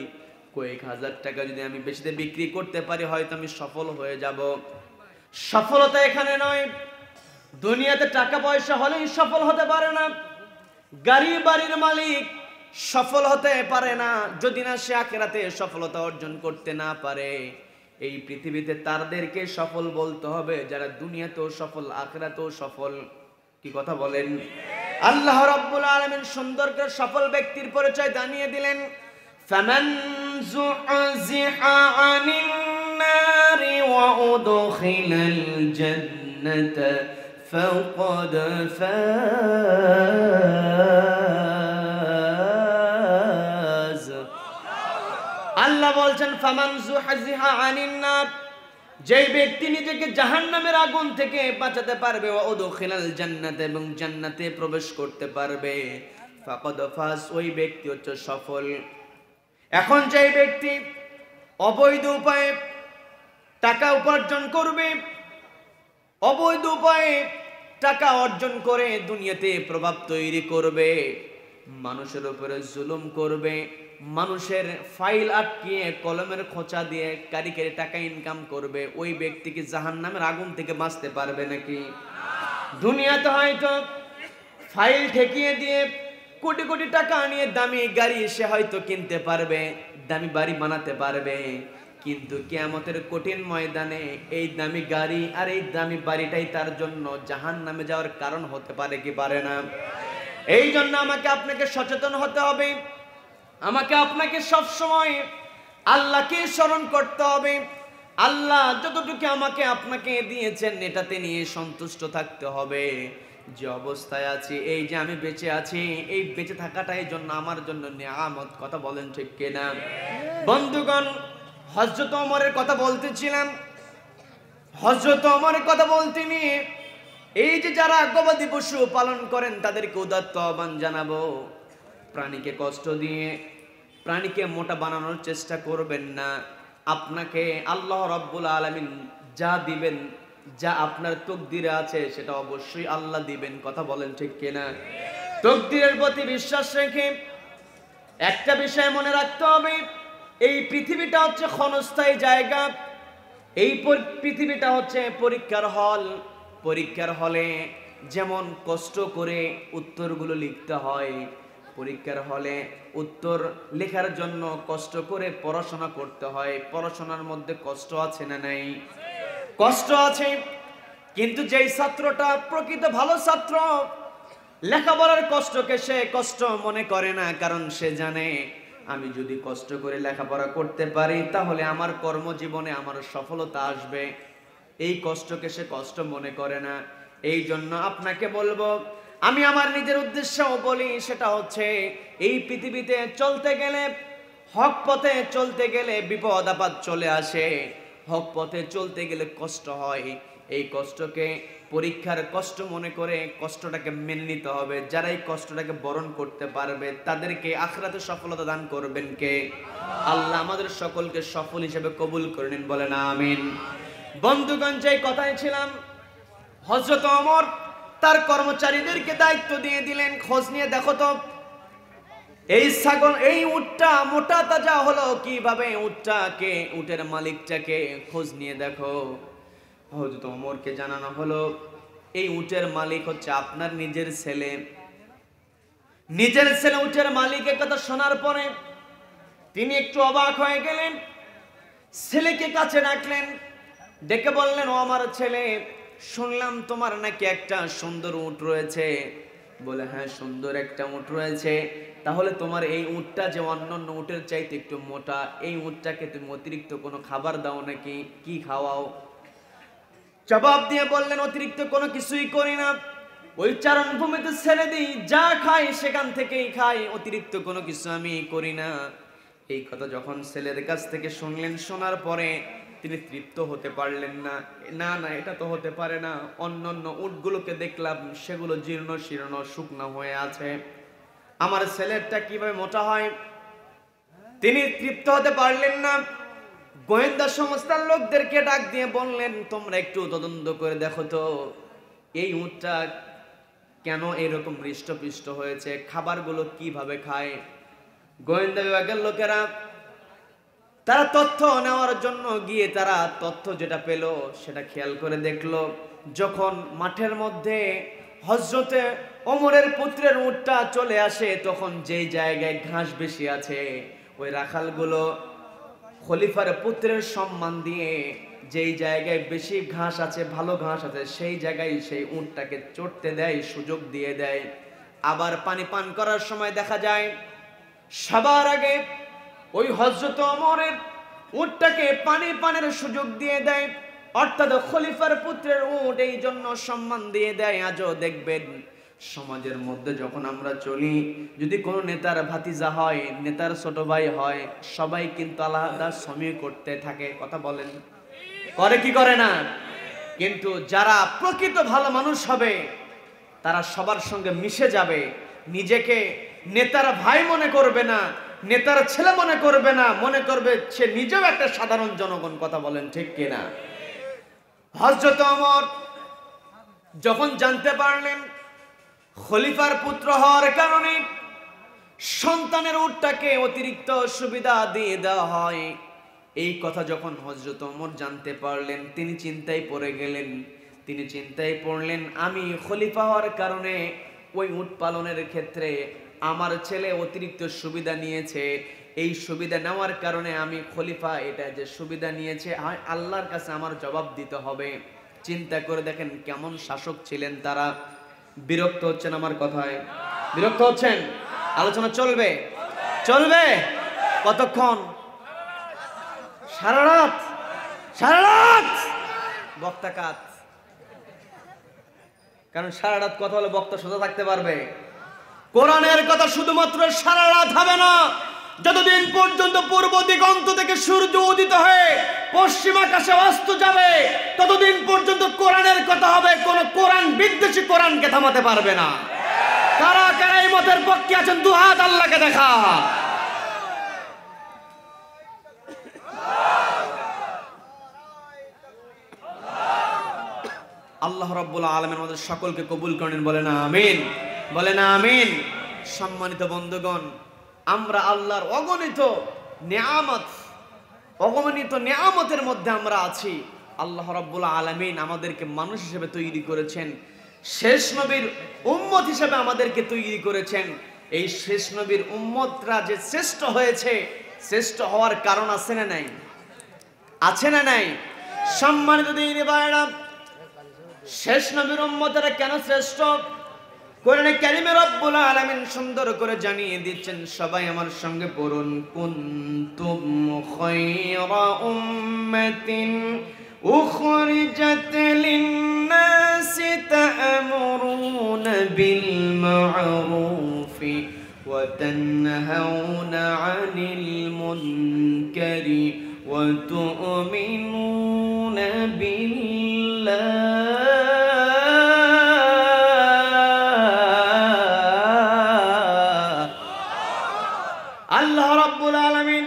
কয়েক হাজার টাকা যদি আমি বেশিতে বিক্রি করতে পারি, হয়তো আমি সফল হয়ে যাব। সফলতা এখানে নয়। দুনিয়াতে টাকা পয়সা হলেই সফল হতে পারে না। গাড়ি বাড়ির মালিক সফল হতে পারে না যদি না সে আখিরাতে সফলতা অর্জন করতে না পারে। এই পৃথিবীতে তাদেরকে সফল বলতে হবে যারা দুনিয়াতেও সফল, আখিরাতেও সফল। কি কথা বলেন? আল্লাহ রাব্বুল আলামিন সুন্দর করে সফল ব্যক্তির পরিচয় জানিয়ে দিলেন, ফামান যুহজিহা আনিন নারি ওয়া উদখিলাল জান্নাতা ফাকাদ ফাজ। আল্লাহ বলছেন ফামান যুহজিহা আনিন নার, যেই ব্যক্তি নিজেকে জাহান্নামের আগুন থেকে বাঁচাতে পারবে, ওয়া উদখিলাল জান্নাত, এবং জান্নাতে প্রবেশ করতে পারবে, ফাকাদ ফাজ, ওই ব্যক্তি হচ্ছে সফল। এখন যেই ব্যক্তি অবৈধ উপায়ে টাকা উপার্জন করবে, অবৈধ উপায়ে টাকা অর্জন করে দুনিয়াতে প্রভাব তৈরি করবে, মানুষের উপরে জুলুম করবে, মানুষের ফাইল আটকিয়ে কলমের খোঁচা দিয়ে কারিগরি টাকা ইনকাম করবে, ওই ব্যক্তি কি জাহান্নামের আগুন থেকে বাঁচতে পারবে নাকি? দুনিয়াতে হয়তো ফাইল ঠেকিয়ে দিয়ে কোটি কোটি টাকা নিয়ে দামি গাড়ি সে হয়তো কিনতে পারবে, দামি বাড়ি বানাতে পারবে, কিন্তু কিয়ামতের কঠিন ময়দানে এই দামি গাড়ি আর এই দামি বাড়িটাই তার জন্য জাহান্নামে যাওয়ার কারণ হতে পারে কি পারে না? এই জন্য আমাকে আপনাকে সচেতন হতে হবে। আমাকে আপনাকে সব সময় আল্লাহকে স্মরণ করতে হবে। আল্লাহ যতটুকু আমাকে আপনাকে দিয়েছেন এটাতে নিয়ে সন্তুষ্ট থাকতে হবে। যে অবস্থায় আছি, এই যে আমি বেঁচে আছি, এই বেঁচে থাকাটাই জন্য আমার জন্য নিয়ামত। কথা বলেন ঠিক কিনা? বন্ধুগণ, হযরত ওমরের কথা বলতেছিলাম। হযরত ওমরের কথা বলতে নিয়ে এই যে যারা গবাদি পশু পালন করেন তাদেরকে উদাত্ত আহ্বান জানাবো, প্রাণীকে কষ্ট দিয়ে প্রাণীকে মোটা বানানোর চেষ্টা করবেন না। আপনাকে আল্লাহ রাব্বুল আলামিন যা দিবেন, যা আপনার তকদিরে আছে সেটা অবশ্যই আল্লাহ দিবেন। কথা বলেন ঠিক কিনা? তকদিরের প্রতি বিশ্বাস রেখে একটা বিষয় মনে রাখতে হবে, এই পৃথিবীটা হচ্ছে ক্ষণস্থায়ী জায়গা। এই পৃথিবীটা হচ্ছে পরীক্ষার হল। পরীক্ষার হলে যেমন কষ্ট করে উত্তরগুলো লিখতে হয়, পরীক্ষার হলে উত্তর লেখার জন্য কষ্ট করে পড়াশোনা করতে হয়। পড়াশোনার মধ্যে কষ্ট আছে না নাই? কষ্ট আছে। কিন্তু যেই ছাত্রটা প্রকৃত ভালো ছাত্র, লেখাপড়ার কষ্টকে সে কষ্ট মনে করে না, কারণ সে জানে আমি যদি কষ্ট করে লেখাপড়া করতে পারি তাহলে আমার কর্মজীবনে আমার সফলতা আসবে। এই কষ্টকে সে কষ্ট মনে করে না। এই জন্য আপনাকে বলবো, আমি আমার নিজের উদ্দেশ্যেও বলি, সেটা হচ্ছে এই পৃথিবীতে চলতে গেলে, হক পথে চলতে গেলে বিপদ আপদ চলে আসে। হক পথে চলতে গেলে কষ্ট হয়। এই কষ্টকে পরীক্ষার কষ্ট মনে করে কষ্টটাকে মেনে নিতে হবে। যারা এই কষ্টটাকে বরণ করতে পারবে তাদেরকে আখিরাতে সফলতা দান করবেন কে? আল্লাহ আমাদের সকলকে সফল হিসেবে কবুল করে নিন, বলেন আমিন। বন্ধুগণ, যে কথায় ছিলাম, হযরত ওমর তার কর্মচারীদেরকে দায়িত্ব দিয়ে দিলেন, খোঁজ নিয়ে দেখো তো এই ছাগল, এই উটটা মোটা তাজা হলো কিভাবে, উটটাকে, উটের মালিকটাকে খোঁজ নিয়ে দেখো। হযরত ওমরকে জানানো হলো এই উটের মালিক হচ্ছে আপনার নিজের ছেলে। নিজের ছেলে উটের মালিকের কথা শোনার পরে তিনি একটু অবাক হয়ে গেলেন। ছেলেকে কাছে ডাকলেন, ডেকে বললেন, ও আমার ছেলে, শুনলাম তোমার নাকি একটা সুন্দর উট রয়েছে। বলে, হ্যাঁ সুন্দর একটা উট রয়েছে। তাহলে তোমার এই উটটা যে অন্যান্য উটের চাইতে একটু মোটা, এই উটটাকে তুমি অতিরিক্ত কোনো খাবার দাও নাকি? কি খাওয়াও? জবাব দিয়ে বললেন, অতিরিক্ত কোনো কিছুই করি না, ওই চারণভূমিতে ছেড়ে দিই, যা খাই সেখান থেকেই খাই, অতিরিক্ত কোনো কিছু আমি করি না। এই কথা যখন ছেলের কাছ থেকে শুনলেন, শোনার পরে তিনি তৃপ্ত হতে পারলেন না। না না, এটা তো হতে পারে না, অন্যান্য উটগুলোকে দেখলাম সেগুলো জীর্ণ শীর্ণ শুকনো হয়ে আছে, আমার ছেলেরটা কিভাবে মোটা হয়? তিনি তৃপ্ত হতে পারলেন না। গোয়েন্দা সংস্থার লোকদেরকে ডাক দিয়ে বললেন, তোমরা একটু তদন্ত করে দেখো তো এই উটটা কেন এরকম হৃষ্টপুষ্ট হয়েছে, খাবারগুলো কিভাবে খায়। গোয়েন্দা বিভাগের লোকেরা তারা তথ্য নেওয়ার জন্য গিয়ে তারা তথ্য যেটা পেল সেটা খেয়াল করে দেখলো, যখন মাঠের মধ্যে হযরতে ওমরের পুত্রের উটটা চলে আসে, তখন যেই জায়গায় ঘাস বেশি আছে ওই রাখালগুলো খলিফার পুত্রের সম্মান দিয়ে যেই জায়গায় বেশি ঘাস আছে, ভালো ঘাস আছে, সেই জায়গায় সেই উটটাকে চড়তে দেয়, সুযোগ দিয়ে দেয়। আবার পানি পান করার সময় দেখা যায় সবার আগে ওই হযরত ওমরের উটটাকে পানের সুযোগ দিয়ে দেয়, অর্থাৎ খলিফার পুত্রের উট এই জন্য সম্মান দিয়ে দেয়। আজও দেখবেন সমাজের মধ্যে যখন আমরা চলি, যদি কোনো নেতার ভাতিজা হয়, নেতার ছোট ভাই হয়, সবাই কিন্তু আলাদা সমীহ করতে থাকে, কথা বলেন, করে কি করে না? কিন্তু যারা প্রকৃত ভালো মানুষ হবে তারা সবার সঙ্গে মিশে যাবে, নিজেকে নেতার ভাই মনে করবে না, নেতার ছেলে মনে করবে না, মনে করবে সে নিজেও একটা সাধারণ জনগণ, কথা বলেন ঠিক কিনা? হযরত ওমর যখন জানতে পারলেন খলিফার পুত্র হওয়ার কারণে সন্তানের উটটাকে অতিরিক্ত সুবিধা দিয়ে দেওয়া হয়, এই কথা যখন হযরত ওমর জানতে পারলেন, তিনি চিন্তায় পড়ে গেলেন। তিনি চিন্তায় পড়লেন, আমি খলিফা হওয়ার কারণে ওই উট পালনের ক্ষেত্রে আমার ছেলে অতিরিক্ত সুবিধা নিয়েছে, এই সুবিধা নেওয়ার কারণে আমি খলিফা, এটা যে সুবিধা নিয়েছে আল্লাহর কাছে আমার জবাব দিতে হবে। চিন্তা করে দেখেন কেমন শাসক ছিলেন তারা। বিরক্ত হচ্ছেন আমার কথায়? বিরক্ত হচ্ছেন? আলোচনা চলবে? চলবে কতক্ষণ? সারা রাত? সারা রাত বক্তা কাত, কারণ সারা রাত কথা হলে বক্তা সোজা থাকতে পারবে। কোরআনের কথা শুধুমাত্র সারা রাত হবে না, যতদিন পর্যন্ত পূর্ব দিগন্ত থেকে সূর্য উদিত হয়ে পশ্চিম আকাশে অস্ত যাবে ততদিন পর্যন্ত কোরআনের কথা হবে। কোন কোরআন বিদ্বেষী কোরআনকে থামাতে পারবে না। কারা কারা এই মতের পক্ষে আছেন দুহাত আল্লাহকে দেখা। আল্লাহ রাব্বুল আলামিন আমাদের সকলকে কবুল করেন, বলেন আমিন, বলেন আমিন। সম্মানিত বন্ধুগণ, আমরা আল্লাহর অগণিত নিয়ামতের মধ্যে আমরা আছি। আল্লাহ রাব্বুল আলামিন আমাদেরকে মানুষ হিসেবে তৈরি করেছেন, শেষ নবীর উম্মত হিসেবে আমাদেরকে তৈরি করেছেন। এই শেষ নবীর উম্মতরা যে শ্রেষ্ঠ হয়েছে, শ্রেষ্ঠ হওয়ার কারণ আছে না নাই? আছে না নাই? সম্মানিত দিনী ভাইরা, শেষ নবীর উম্মতেরা কেন শ্রেষ্ঠ? কোরআনে কারিমে রব্বুল আলামিন সুন্দর করে জানিয়ে দিচ্ছেন। সবাই আমার সঙ্গে পড়ুন, কুনতুম খায়রা উম্মাতিন উখরিজাত লিন-নাসি তা'মুরুনা বিল মা'রুফি ওয়া তানহাউনা 'আনিল মুনকারি ওয়া তু'মিনুনা বিল্লাহ। আল্লাহ রাব্বুল আলামিন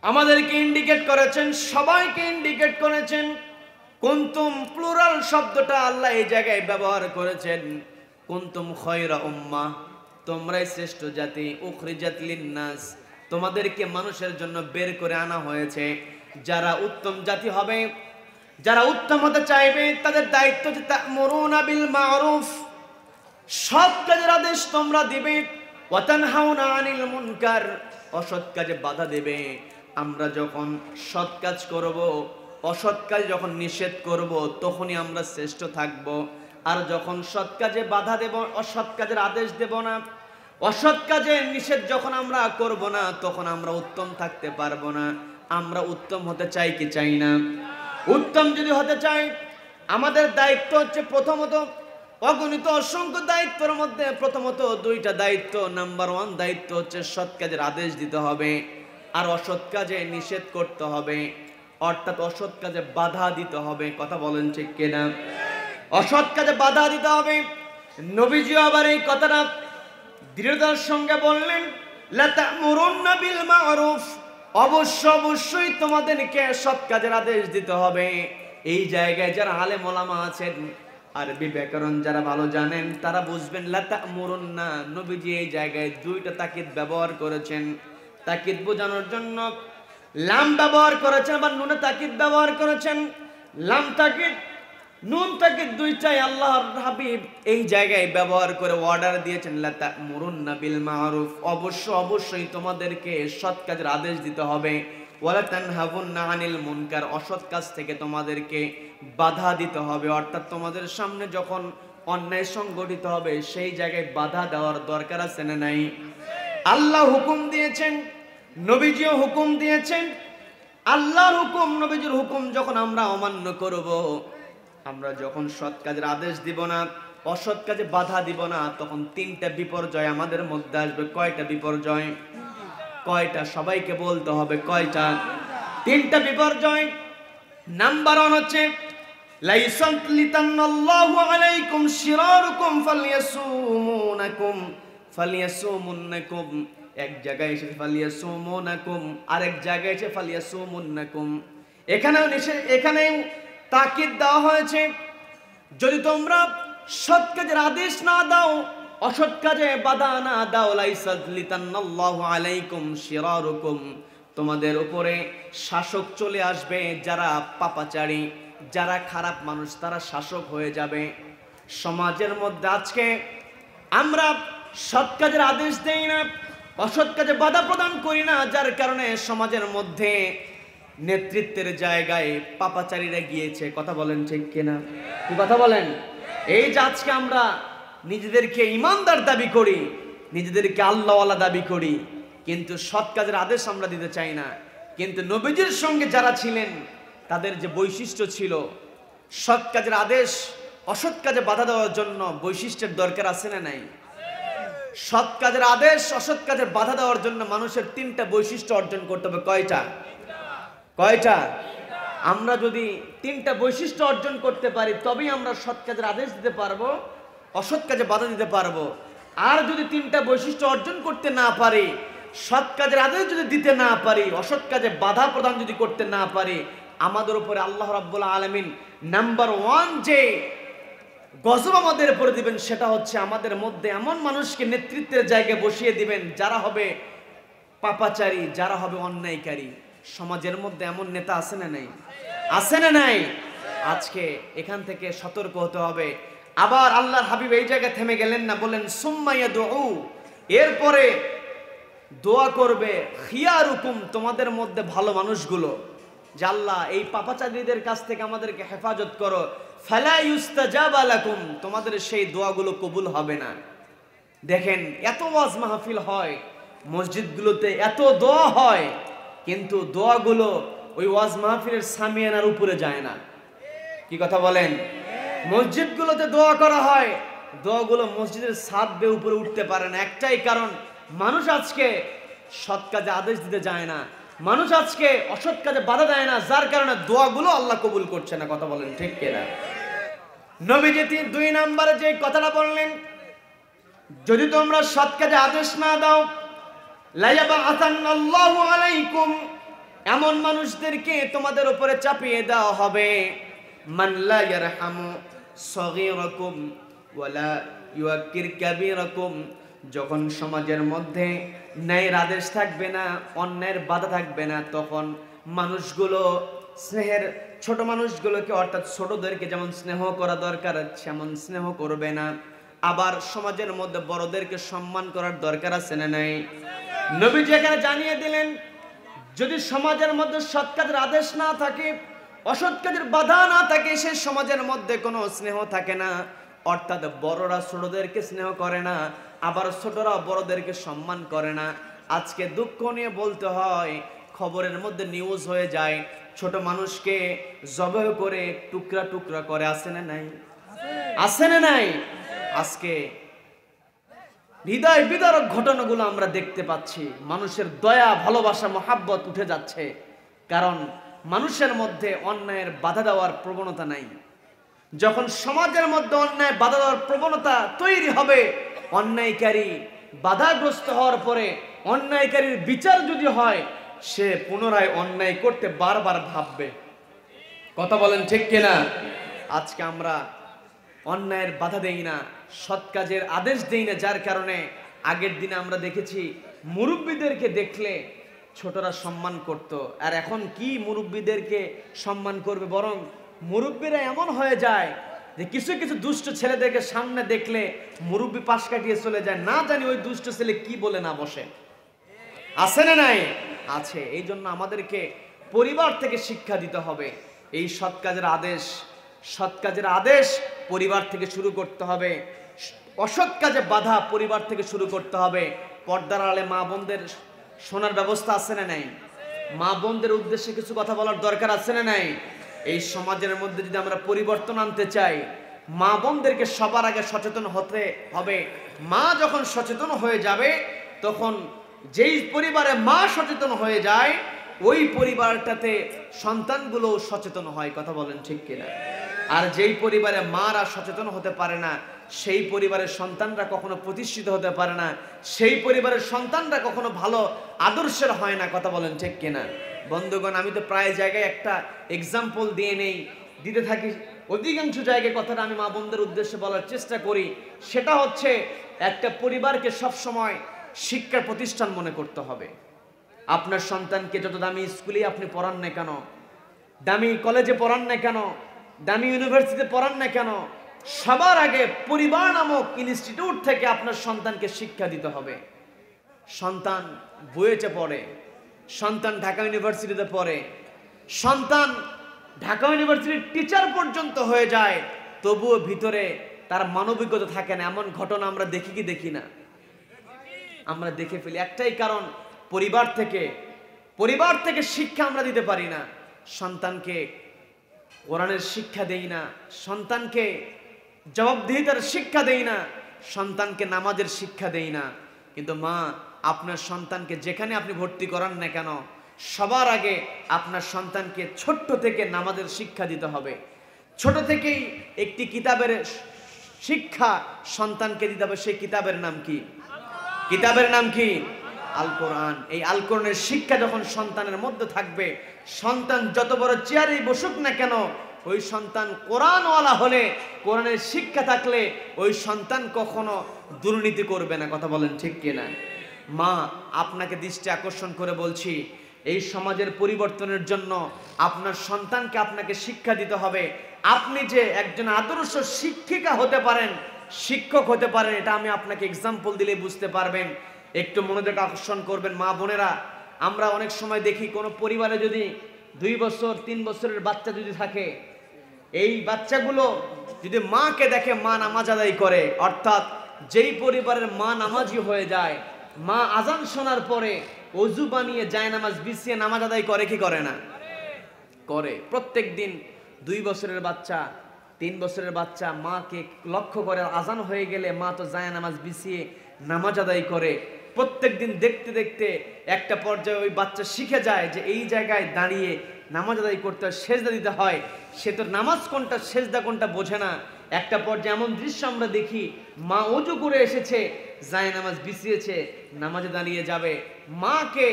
আমাদেরকে ইন্ডিকেট করেছেন, সবাইকে ইন্ডিকেট করেছেন। কুনতুম প্লুরাল শব্দটা আল্লাহ এই জায়গায় ব্যবহার করেছেন। কুনতুম খায়রা উম্মাহ, তোমরাই শ্রেষ্ঠ জাতি। উখরিজাত লিন-নাস, তোমাদেরকে মানুষের জন্য বের করে আনা হয়েছে। যারা উত্তম জাতি হবে, যারা উত্তম হতে চাইবে, তাদের দায়িত্ব যে তা'মুরুনা বিল মা'রুফ, সৎ কাজের আদেশ তোমরা দিবে। ওয়া তানহাউনা আনিল মুনকার, অসৎ কাজে বাধা দেবে। আমরা যখন সৎ কাজ করব, অসৎ কাজ যখন নিষেধ করব, তখনই আমরা শ্রেষ্ঠ থাকব। আর যখন সৎ কাজে বাধা দেব, অসৎ কাজের আদেশ দেব না, অসৎ কাজে নিষেধ যখন আমরা করব না, তখন আমরা উত্তম থাকতে পারবো না। আমরা উত্তম হতে চাই কি চাই না? উত্তম যদি হতে চাই, আমাদের দায়িত্ব হচ্ছে প্রথমত, অগণিত অসংখ্য দায়িত্বের মধ্যে প্রথমত দুইটা দায়িত্ব। নাম্বার 1 দায়িত্ব হচ্ছে সৎ কাজের আদেশ দিতে হবে। আর অসৎ কাজে নিষেধ করতে হবে, অর্থাৎ অসৎ কাজে বাধা দিতে হবে। কথা বলেন ঠিক কিনা? অসৎ কাজে বাধা দিতে হবে। নবীজি আবার এই কথাটা দৃঢ়তার সঙ্গে বললেন, লা তা'মুরুন্না বিল মা'রুফ, অবশ্যই তোমাদেরকে সৎ কাজের আদেশ দিতে হবে। এই জায়গায় যারা আলেম ওলামা আছেন, আরবি ব্যাকরণ যারা ভালো জানেন, তারা বুঝবেন লা তা'মুরুন্না, নবীজি এই জায়গায় দুইটা তাকিদ ব্যবহার করেছেন। তাকিদ বোঝানোর জন্য লাম ব্যবহার করেছেন, আবার নুনে তাকিদ ব্যবহার করেছেন। লাম তাকিদ, নুন তাকিদ দুইটাই আল্লাহর হাবিব এই জায়গায় ব্যবহার করে অর্ডার দিয়েছেন, লা তা'মুরুন্না বিল মা'রুফ, অবশ্যই তোমাদেরকে সৎ কাজের আদেশ দিতে হবে। ওয়ালা তানহাবুন্না আনিল মুনকার, অসৎ কাজ থেকে তোমাদেরকে বাধা দিতে হবে। অর্থাৎ তোমাদের সামনে যখন অন্যায় সংগঠিত হবে সেই জায়গায় বাধা দেওয়ার দরকার আছে না নাই? আল্লাহ হুকুম দিয়েছেন, নবীজিও হুকুম দিয়েছেন। আল্লাহর হুকুম, নবীজির হুকুম যখন আমরা অমান্য করব, আমরা যখন সৎ কাজের আদেশ দিব না, অসৎ কাজে বাধা দিব না, তখন তিনটা বিপর্যয় আমাদের মধ্যে আসবে। কয়টা বিপর্যয়? কয়টা? সবাইকে বলতে হবে কয়টা? তিনটা বিপর্যয়। নাম্বার 1 হচ্ছে লাইসাত লিতান্নাল্লাহু আলাইকুম শিরারুকুম ফালিয়াসুমুন্নাকুম। এক জায়গায় এসে ফালিয়াসুমুনাকুম, আরেক জায়গায় এসে ফালিয়াসুমুন্নাকুম। এখানেও তাকিদ দেওয়া হয়েছে, যদি তোমরা সৎ কাজের আদেশ না দাও, অসৎ কাজে বাধা না দাও, লাইসাত লিতান্নাল্লাহু আলাইকুম শিরারুকুম, তোমাদের উপরে শাসক চলে আসবে। যারা পাপাচারী, যারা খারাপ মানুষ, তারা শাসক হয়ে যাবে সমাজের মধ্যে। আজকে আমরা সৎ কাজের আদেশ দেই না, অসৎ কাজে বাধা প্রদান করি না, যার কারণে সমাজের মধ্যে নেতৃত্বের জায়গায় পাপাচারীরা গিয়েছে। কথা বলেন ঠিক কিনা? কি কথা বলেন? এই যে আজকে আমরা নিজেদেরকে ইমানদার দাবি করি, নিজেদেরকে আল্লাহওয়ালা দাবি করি, কিন্তু সৎ কাজের আদেশ আমরা দিতে চাই না। কিন্তু নবীজির সঙ্গে যারা ছিলেন তাদের যে বৈশিষ্ট্য ছিল, সৎ কাজের আদেশ অসৎ কাজে বাধা দেওয়ার জন্য বৈশিষ্ট্যের দরকার আছে না নাই? সৎ কাজের আদেশ অসৎ কাজে বাধা দেওয়ার জন্য মানুষের তিনটা বৈশিষ্ট্য অর্জন করতে হবে। কয়টা? কয়টা? আমরা যদি তিনটা বৈশিষ্ট্য অর্জন করতে পারি, তবেই আমরা সৎ কাজের আদেশ দিতে পারবো, অসৎ কাজে বাধা দিতে পারবো। আর যদি তিনটা বৈশিষ্ট্য অর্জন করতে না পারি, সৎ কাজের আদেশ যদি দিতে না পারি, অসৎ কাজে বাধা প্রদান যদি করতে না পারি, আমাদের উপরে আল্লাহ রাব্বুল আলামিন নাম্বার 1 যে গজব আমাদের উপরে দিবেন, সেটা হচ্ছে আমাদের মধ্যে এমন মানুষকে নেতৃত্বের জায়গায় বসিয়ে দিবেন যারা হবে পাপাচারী, যারা হবে অন্যায়কারী। সমাজের মধ্যে এমন নেতা আছে না নাই? আছে না নাই? আজকে এখান থেকে সতর্ক হতে হবে। আবার আল্লাহর হাবিব এই জায়গায় থেমে গেলেন না, বলেন সুম্মা ইয়াদউ, এরপরে দোয়া করবে খিয়ারুকুম, তোমাদের মধ্যে ভালো মানুষগুলো, যে আল্লাহ এই পাপাচারীদের কাছ থেকে আমাদেরকে হেফাজত করো। ফালা ইউস্তাজাবা লাকুম, তোমাদের সেই দোয়াগুলো কবুল হবে না। দেখেন এত ওয়াজ মাহফিল হয়, মসজিদগুলোতে এত দোয়া হয়, কিন্তু দোয়াগুলো ওই ওয়াজ মাহফিলের সামিয়ানার উপরে যায় না। কি কথা বলেন? মসজিদগুলোতে দোয়া করা হয়, দোয়াগুলো মসজিদের ছাদ বেয়ে উপরে উঠতে পারে না। একটাই কারণ, মানুষ আজকে সৎ কাজে আদেশ দিতে যায় না, মানুষ আজকে অসৎ কাজে বাধা দেয় না, যার কারণে দোয়াগুলো আল্লাহ কবুল করছে না। কথা বলেন ঠিক কিনা? নবীজি 2 নম্বরে যে কথাটা বললেন, যদি তোমরা সৎ কাজে আদেশ না দাও, লায়াবাআসান্নাল্লাহু আলাইকুম, এমন মানুষদেরকে তোমাদের উপরে চাপিয়ে দেওয়া হবে, মান লা ইয়ারহামু সগীরাকুম ওয়ালা ইউআক্কির কাবীরাকুম। যখন সমাজের মধ্যে ন্যায়ের আদেশ থাকবে না, অন্যায়ের বাধা থাকবে না, তখন মানুষগুলো স্নেহের, ছোট মানুষগুলোকে অর্থাৎ ছোটদেরকে যেমন স্নেহ করা দরকার সেমন স্নেহ করবে না। আবার সমাজের মধ্যে বড়দেরকে সম্মান করার দরকার আছে না নাই? নবীজি এখানে জানিয়ে দিলেন, যদি সমাজের মধ্যে সৎ কাজের আদেশ না থাকে, অসৎ কাজের বাধা না থাকে, সেই সমাজের মধ্যে কোনো স্নেহ থাকে না। অর্থাৎ বড়রা ছোটদেরকে স্নেহ করে না, আবার ছোটরা বড়দেরকে সম্মান করে না। আজকে দুঃখ নিয়ে বলতে হয়, খবরের মধ্যে নিউজ হয়ে যায়, ছোট মানুষকে জবাই করে টুকরা টুকরা করে। আছে না নাই? আছে না নাই? আজকে হৃদয় বিদারক ঘটনাগুলো আমরা দেখতে পাচ্ছি। মানুষের দয়া, ভালোবাসা, মহাব্বত উঠে যাচ্ছে, কারণ মানুষের মধ্যে অন্যায়ের বাধা দেওয়ার প্রবণতা নাই। যখন সমাজের মধ্যে অন্যায় বাধা দেওয়ার প্রবণতা তৈরি হবে, অন্যায়কারী বাধাগ্রস্ত হওয়ার পরে অন্যায়কারীর বিচার যদি হয়, সে পুনরায় অন্যায় করতে বারবার ভাববে। কথা বলেন ঠিক কিনা? আজকে আমরা অন্যায়ের বাধা দেই না, সৎ কাজের আদেশ দেই না, যার কারণে আগের দিনে আমরা দেখেছি মুরব্বীদেরকে দেখলে ছোটরা সম্মান করত, আর এখন কি মুরব্বীদেরকে সম্মান করবে? বরং মুরব্বীরা এমন হয়ে যায় যে কিছু কিছু দুষ্ট ছেলেদেরকে সামনে দেখলে মুরব্বী পাশ কাটিয়ে চলে যায়, না জানি ওই দুষ্ট ছেলে কি বলে না বসে। আছে না নাই? আছে। এই জন্য আমাদেরকে পরিবার থেকে শিক্ষা দিতে হবে। এই সৎ কাজের আদেশ পরিবার থেকে শুরু করতে হবে। অসৎ কাজে বাধা পরিবার থেকে শুরু করতে হবে। পর্দার আড়ালে মা বোনদের শোনার ব্যবস্থা আছে না নাই? মা বোনদের উদ্দেশ্যে কিছু কথা বলার দরকার আছে না নাই? এই সমাজের মধ্যে যদি আমরা পরিবর্তন আনতে চাই, মা বোনদেরকে সবার আগে সচেতন হতে হবে। মা যখন সচেতন হয়ে যাবে, তখন যেই পরিবারে মা সচেতন হয়ে যায়, ওই পরিবারটাতে সন্তানগুলো সচেতন হয়। কথা বলেন ঠিক কিনা? আর যেই পরিবারে মারা সচেতন হতে পারে না, সেই পরিবারের সন্তানরা কখনো প্রতিষ্ঠিত হতে পারে না, সেই পরিবারের সন্তানরা কখনো ভালো আদর্শের হয় না। কথা বলেন ঠিক কিনা? বন্ধুগণ, আমি তো প্রায় জায়গায় একটা এক্সাম্পল দিতে থাকি, অধিকাংশ জায়গায় কথাটা আমি মা বোনদের উদ্দেশ্যে বলার চেষ্টা করি। সেটা হচ্ছে, একটা পরিবারকে সবসময় শিক্ষার প্রতিষ্ঠান মনে করতে হবে। আপনার সন্তানকে যত দামি স্কুলে আপনি পড়ান না কেন, দামি কলেজে পড়ান না কেন, দামি ইউনিভার্সিটিতে পড়ান না কেন, সবার আগে পরিবার নামক ইনস্টিটিউট থেকে আপনার সন্তানকে শিক্ষা দিতে হবে। সন্তান বুয়েটে পড়ে, সন্তান ঢাকা ইউনিভার্সিটিতে পড়ে, সন্তান ঢাকা ইউনিভার্সিটির টিচার পর্যন্ত হয়ে যায়, তবুও ভিতরে তার মানবিকতা থাকে না। এমন ঘটনা আমরা দেখি কি দেখি না? আমরা দেখে ফেলি। একটাই কারণ, পরিবার থেকে শিক্ষা আমরা দিতে পারি না। সন্তানকে কোরআনের শিক্ষা দেই না, সন্তানকে জবাবদিহিতার শিক্ষা দেই না, সন্তানকে নামাজের শিক্ষা দেই না। কিন্তু মা, আপনার সন্তানকে যেখানে আপনি ভর্তি করান না কেন, সবার আগে আপনার সন্তানকে ছোট্ট থেকে নামাজের শিক্ষা দিতে হবে। ছোট থেকেই একটি কিতাবের শিক্ষা সন্তানকে দিতে হবে। সেই কিতাবের নাম কি? কিতাবের নাম কি? আল কোরআন। এই আল কোরআনের শিক্ষা যখন সন্তানের মধ্যে থাকবে, সন্তান যত বড় চেয়ারেই বসুক না কেন, ওই সন্তান কোরআনওয়ালা হলে, কোরআনের শিক্ষা থাকলে ওই সন্তান কখনো দুর্নীতি করবে না। কথা বলেন ঠিক কিনা? মা, আপনাকে দৃষ্টি আকর্ষণ করে বলছি, এই সমাজের পরিবর্তনের জন্য আপনার সন্তানকে আপনাকে শিক্ষা দিতে হবে। আপনি যে একজন আদর্শ শিক্ষিকা হতে পারেন, শিক্ষক হতে পারেন, এটা আমি আপনাকে এক্সাম্পল দিলে বুঝতে পারবেন। একটু মনোযোগ আকর্ষণ করবেন মা বোনেরা। আমরা অনেক সময় দেখি কোনো পরিবারে যদি 2 বছর 3 বছরের বাচ্চা যদি থাকে, এই বাচ্চাগুলো যদি মাকে দেখে মা নামাজ আদায় করে, অর্থাৎ যেই পরিবারের মা নামাজি হয়ে যায়, মা আজান শোনার পরে ওযু বানিয়ে জায়নামাজ বিছিয়ে নামাজ আদায় করে কি করে না? করে। প্রত্যেক দিন 2 বছরের বাচ্চা, 3 বছরের বাচ্চা মাকে লক্ষ্য করে, আজান হয়ে গেলে মা তো জায়নামাজ বিছিয়ে নামাজ আদায় করে। প্রত্যেক দিন দেখতে দেখতে একটা পর্যায়ে ওই বাচ্চা শিখে যায় যে এই জায়গায় দাঁড়িয়ে নামাজ আদায় করতে হয়, সেজদা দিতে হয়। সে তো নামাজ কোনটা সেজদা কোনটা বোঝে না। একটা পর্যায়ে এমন দৃশ্য আমরা দেখি, মা ওযু করে এসেছে, জায়নামাজ বিছিয়েছে, নামাজে দাঁড়িয়ে যাবে, মাকে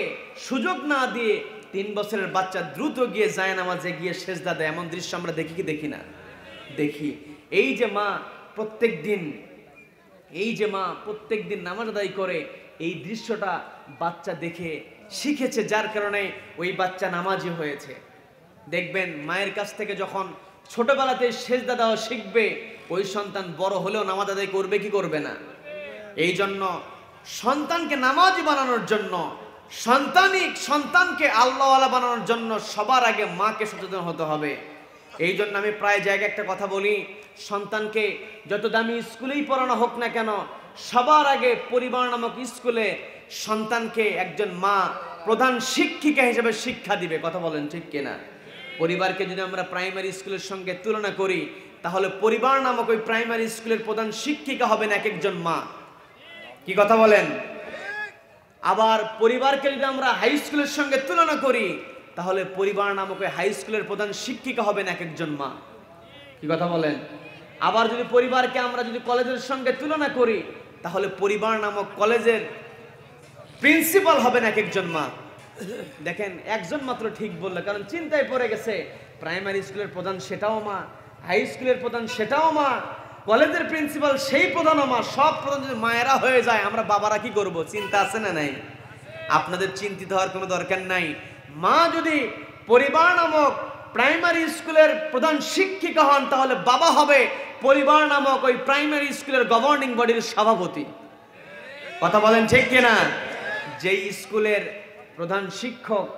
সুযোগ না দিয়ে 3 বছরের বাচ্চা দ্রুত গিয়ে জায়নামাজে গিয়ে সেজদা দেয়। এমন দৃশ্য আমরা দেখি কি দেখি না? দেখি। এই যে মা প্রত্যেক দিন নামাজ আদায় করে, এই দৃশ্যটা বাচ্চা দেখে শিখেছে, যার কারণে ওই বাচ্চা নামাজি হয়েছে। দেখবেন মায়ের কাছ থেকে যখন ছোটবেলাতে সেজদা দেওয়া শিখবে, ওই সন্তান বড় হলেও নামাজ আদায় করবে কি করবে না? এই জন্য সন্তানকে নামাজি বানানোর জন্য, সন্তানকে আল্লাহওয়ালা বানানোর জন্য সবার আগে মাকে সচেতন হতে হবে। এই জন্য আমি প্রায় জায়গায় একটা কথা বলি, সন্তানকে যত দামি স্কুলেই পড়ানো হোক না কেন, সবার আগে পরিবার নামক স্কুলে সন্তানকে একজন মা প্রধান শিক্ষিকা হিসেবে শিক্ষা দিবে। কথা বলেন ঠিক কিনা? পরিবারকে যদি আমরা প্রাইমারি স্কুলের সঙ্গে তুলনা করি, তাহলে পরিবার নামক ওই প্রাইমারি স্কুলের প্রধান শিক্ষিকা হবেন এক একজন মা। কি কথা বলেন? আবার পরিবারকে যদি আমরা হাই স্কুলের সঙ্গে তুলনা করি, তাহলে পরিবার নামক হাই স্কুলের প্রধান শিক্ষিকা হবেন এক একজন মা। কি কথা বলেন? আবার যদি পরিবারকে আমরা যদি কলেজের সঙ্গে তুলনা করি, তাহলে পরিবার নামক কলেজের প্রিন্সিপাল হবেন এক একজন মা। দেখেন, একজন মাত্র ঠিক বললো, কারণ চিন্তায় পড়ে গেছে। প্রাইমারি স্কুলের প্রধান সেটাও মা, হাই স্কুলের প্রধান সেটাও মা, কলেজের প্রিন্সিপাল সেই প্রধানও মা। সব প্রধান যদি মায়েরা হয়ে যায়, আমরা বাবারা কি করব? চিন্তা আছে না নাই? আপনাদের চিন্তিত হওয়ার কোনো দরকার নাই। মা যদি পরিবার নামক প্রাইমারি স্কুলের প্রধান শিক্ষিকা হন, তাহলে বাবা হবে পরিবার নামক ওই প্রাইমারি স্কুলের গভর্নিং বডির সভাপতি। কথা বলেন ঠিক কিনা? যেই স্কুলের প্রধান শিক্ষক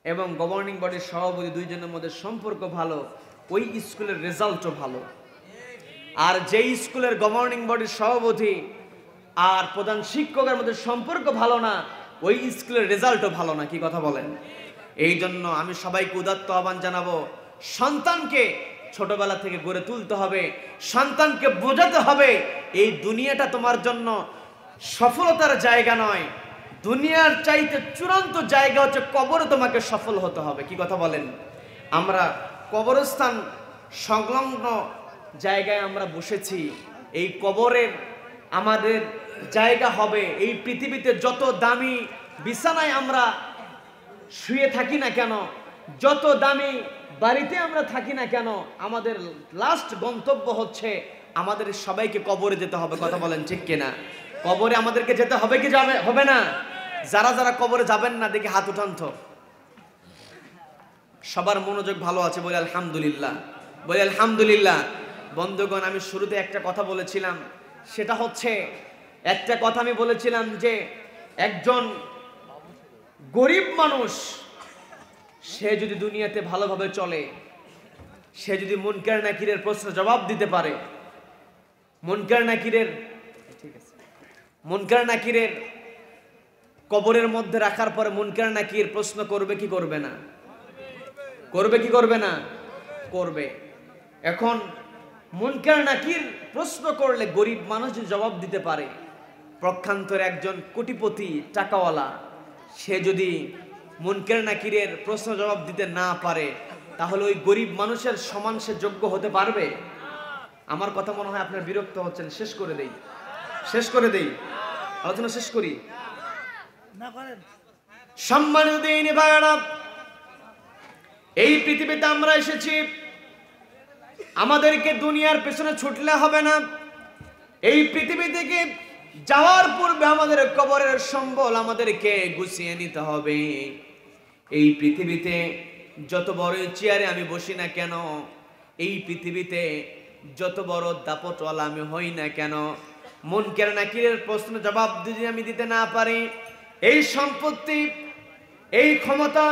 এবং গভর্নিং বডির সভাপতি দুইজনের মধ্যে সম্পর্ক ভালো, ওই স্কুলের রেজাল্টও ভালো। আর যেই স্কুলের গভর্নিং বডির সভাপতি আর প্রধান শিক্ষকের মধ্যে সম্পর্ক ভালো না, ওই স্কুলের রেজাল্টও ভালো না। কি কথা বলেন? এই জন্য আমি সবাইকে উদাত্ত আহ্বান জানাবো, সন্তানকে ছোটবেলা থেকে গড়ে তুলতে হবে, সন্তানকে বোঝাতে হবে এই দুনিয়াটা তোমার জন্য সফলতার জায়গা নয়, দুনিয়ার চাইতে চূড়ান্ত জায়গা হচ্ছে কবরে তোমাকে সফল হতে হবে। কি কথা বলেন? আমরা কবরস্থান সংলগ্ন জায়গায় আমরা বসেছি, এই কবরের আমাদের জায়গা হবে। এই পৃথিবীতে যত দামি বিছানায় আমরা শুয়ে থাকি না কেন, যত দামি বাড়িতে আমরা থাকি না কেন, আমাদের লাস্ট গন্তব্য হচ্ছে আমাদের সবাইকে কবরে যেতে হবে। কথা বলেন ঠিক কিনা? কবরে আমাদেরকে যেতে হবে কি হবে না? যারা যারা কবরে যাবেন না, দেখি হাত উঠান তো। সবার মনোযোগ ভালো আছে, বলে আলহামদুলিল্লাহ, বলে আলহামদুলিল্লাহ। বন্ধুগণ, আমি শুরুতে একটা কথা বলেছিলাম, সেটা হচ্ছে একটা কথা আমি বলেছিলাম যে একজন গরিব মানুষ সে যদি দুনিয়াতে ভালোভাবে চলে, সে যদি মুনকার নাকিরের প্রশ্ন জবাব দিতে পারে, মুনকার নাকিরের কবরের মধ্যে রাখার পরে মুনকার নাকির প্রশ্ন করবে কি করবে না? করবে কি করবে না? করবে। এখন মুনকার নাকির প্রশ্ন করলে গরিব মানুষ যদি জবাব দিতে পারে, পক্ষান্তরে একজন কোটিপতি টাকাওয়ালা সে যদি মুনকার নাকিরের প্রশ্ন জবাব দিতে না পারে, তাহলে ওই গরিব মানুষের সমান সে যোগ্য হতে পারবে? আমার কথা মনে হয় আপনার বিরক্ত হচ্ছেন। শেষ করে দেই, আলোচনা শেষ করি। সম্মানিত দিনী ভাইরা, এই পৃথিবীতে আমরা এসেছি, আমাদেরকে দুনিয়ার পেছনে ছুটলে হবে না। এই পৃথিবী থেকে যাওয়ার পূর্বে আমাদের কবরের সম্বল আমাদেরকে গুছিয়ে নিতে হবে। এই পৃথিবীতে যত বড় চেয়ারে আমি বসি না কেন, এই পৃথিবীতে যত বড় দাপটওয়ালা আমি হই না কেন, মুনকার নাকিরের প্রশ্ন জবাব যদি আমি দিতে না পারি, এই সম্পত্তি, এই ক্ষমতা,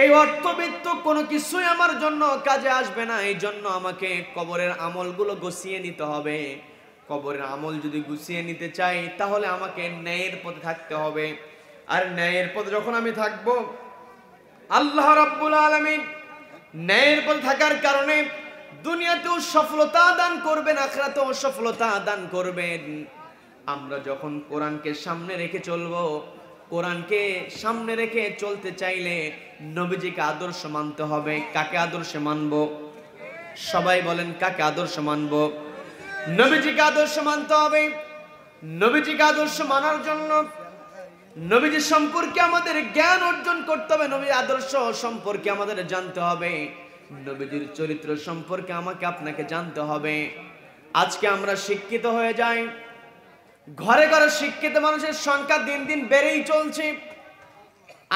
এই অর্থবিত্ত কোনো কিছুই আমার জন্য কাজে আসবে না। এই জন্য আমাকে কবরের আমলগুলো গুছিয়ে নিতে হবে। কবরের আমল যদি গুছিয়ে নিতে চাই, তাহলে আমাকে ন্যায়ের পথে থাকতে হবে। আর ন্যায়ের পথে যখন আমি থাকব, আল্লাহ রাব্বুল আলামিন ন্যায়ের পথে থাকার কারণে দুনিয়াতেও সফলতা দান করবেন, আখিরাতেও সফলতা দান করবেন। আমরা যখন কোরআনকে সামনে রেখে চলবো, কোরআনকে সামনে রেখে চলতে চাইলে নবীজিকে আদর্শ মানতে হবে। কাকে আদর্শ মানব? সবাই বলেন, কাকে আদর্শ মানব? নবীজিকে আদর্শ মানতে হবে। নবীজিকে আদর্শ মানার জন্য নবীজি সম্পর্কে আমাদের জ্ঞান অর্জন করতে হবে, নবীর আদর্শ সম্পর্কে আমাদের জানতে হবে, নবীজির চরিত্র সম্পর্কে আমাকে আপনাকে জানতে হবে। আজকে আমরা শিক্ষিত হয়ে যাই, ঘরে ঘরে শিক্ষিত মানুষের সংখ্যা দিন দিন বেড়েই চলছে।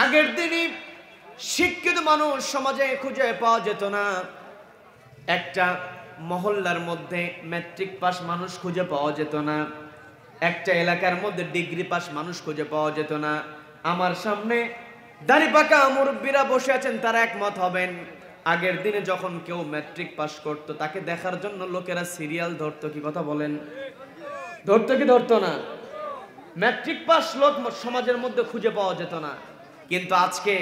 আগের দিনই শিক্ষিত মানুষ সমাজে খুঁজে পাওয়া যেত না। একটা মহল্লার মধ্যে ম্যাট্রিক পাস মানুষ খুঁজে পাওয়া যেত না, একটা এলাকার মধ্যে ডিগ্রি পাস মানুষ খুঁজে পাওয়া যেত না। আমার সামনে দাড়ি পাকা মুরব্বীরা বসে আছেন, তারা একমত হবেন। আগের দিনে যখন কেউ ম্যাট্রিক পাস করত, তাকে দেখার জন্য লোকেরা সিরিয়াল ধরতো। কি কথা বলেন? ধরতো কি ধরতো না? ম্যাট্রিক পাস লোক সমাজের মধ্যে খুঁজে পাওয়া যেত না। কিন্তু আজকে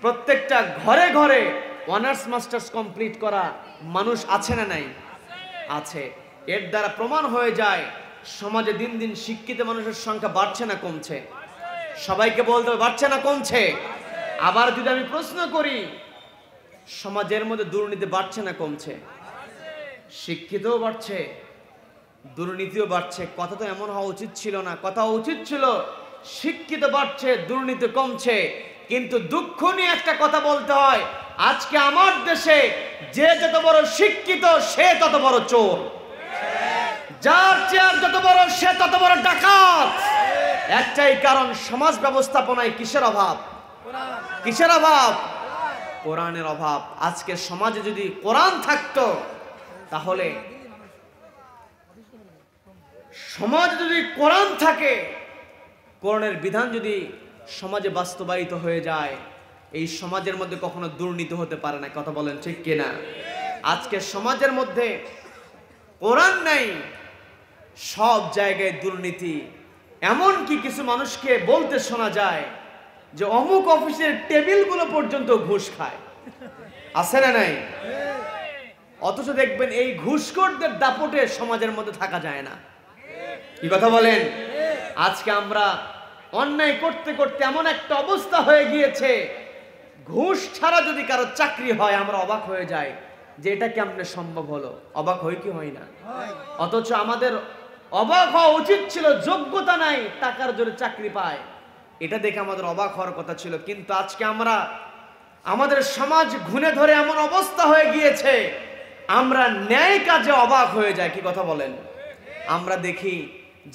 প্রত্যেকটা ঘরে ঘরে অনার্স মাস্টার্স কমপ্লিট করা মানুষ আছে না নাই? আছে। এর দ্বারা প্রমাণ হয়ে যায় সমাজে দিন দিন শিক্ষিত মানুষের সংখ্যা বাড়ছে না কমছে? সবাইকে বলতে হবে বাড়ছে না কমছে? আবার যদি আমি প্রশ্ন করি, সমাজের মধ্যে দুর্নীতি বাড়ছে না কমছে? শিক্ষিতও বাড়ছে, দুর্নীতিও বাড়ছে। কথা তো এমন হওয়া উচিত ছিল না, কথা উচিত ছিল শিক্ষিত বাড়ছে দুর্নীতি কমছে। কিন্তু দুঃখ নিয়ে একটা কথা বলতে হয়, আজকে আমার দেশে যে যত বড় শিক্ষিত সে তত বড় চোর, যার চেয়ার যত বড় সে তত বড় ডাকাত। একটাই কারণ, সমাজ ব্যবস্থাপনায় কিসের অভাব? কিসের অভাব? কোরআনের অভাব। আজকে সমাজে যদি কোরআন থাকতো, তাহলে সমাজে যদি কোরআন থাকে, কোরআনের বিধান যদি সমাজে বাস্তবায়িত হয়ে যায়, এই সমাজের মধ্যে কখনো দুর্নীতি হতে পারে না। কথা বলেন ঠিক কিনা? আজকে সমাজের মধ্যে কোরআন নাই, সব জায়গায় দুর্নীতি। এমন কি কিছু মানুষকে বলতে শোনা যায় যে অমুক অফিসের টেবিলগুলো পর্যন্ত ঘুষ খায়, আছে না নাই? অথচ দেখবেন এই ঘুষখোরদের দাপটে সমাজের মধ্যে থাকা যায় না। কি কথা বলেন? আজকে আমরা অন্যায় করতে করতে এমন একটা অবস্থা হয়ে গিয়েছে, ঘুষ ছাড়া যদি কারো চাকরি হয় আমরা অবাক হয়ে যাই যে এটা কেমনে সম্ভব হলো। অবাক হই কি হয় না? অথচ আমাদের অবাক হওয়া উচিত ছিল, যোগ্যতা নাই টাকার জোরে চাকরি পায়, এটা দেখে আমাদের অবাক হওয়ার কথা ছিল। কিন্তু আজকে আমরা, আমাদের সমাজ ঘুণে ধরে এমন অবস্থা হয়ে গিয়েছে, আমরা ন্যায় কাজে অবাক হয়ে যাই। কি কথা বলেন? আমরা দেখি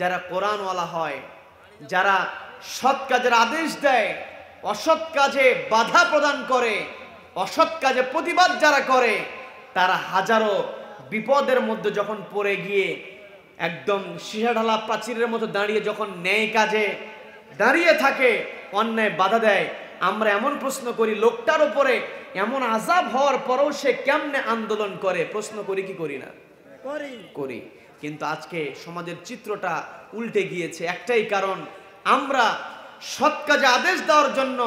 যারা কোরআনওয়ালা হয়, যারা সৎ কাজের আদেশ দেয়, অসৎ কাজে বাধা প্রদান করে, অসৎ কাজে প্রতিবাদ যারা করে, তারা হাজারো বিপদের মধ্যে যখন পড়ে গিয়ে একদম শিশাঢালা প্রাচীরের মতো দাঁড়িয়ে যখন ন্যায় কাজে দাঁড়িয়ে থাকে, অন্যায় বাধা দেয়, আমরা এমন প্রশ্ন করি, লোকটার উপরে এমন আযাব হওয়ার পরেও সে কেমনে আন্দোলন করে? প্রশ্ন করি কি করি না? করি। কিন্তু আজকে সমাজের চিত্রটা উল্টে গিয়েছে। একটাই কারণ, আমরা সৎ কাজে আদেশ দেওয়ার জন্য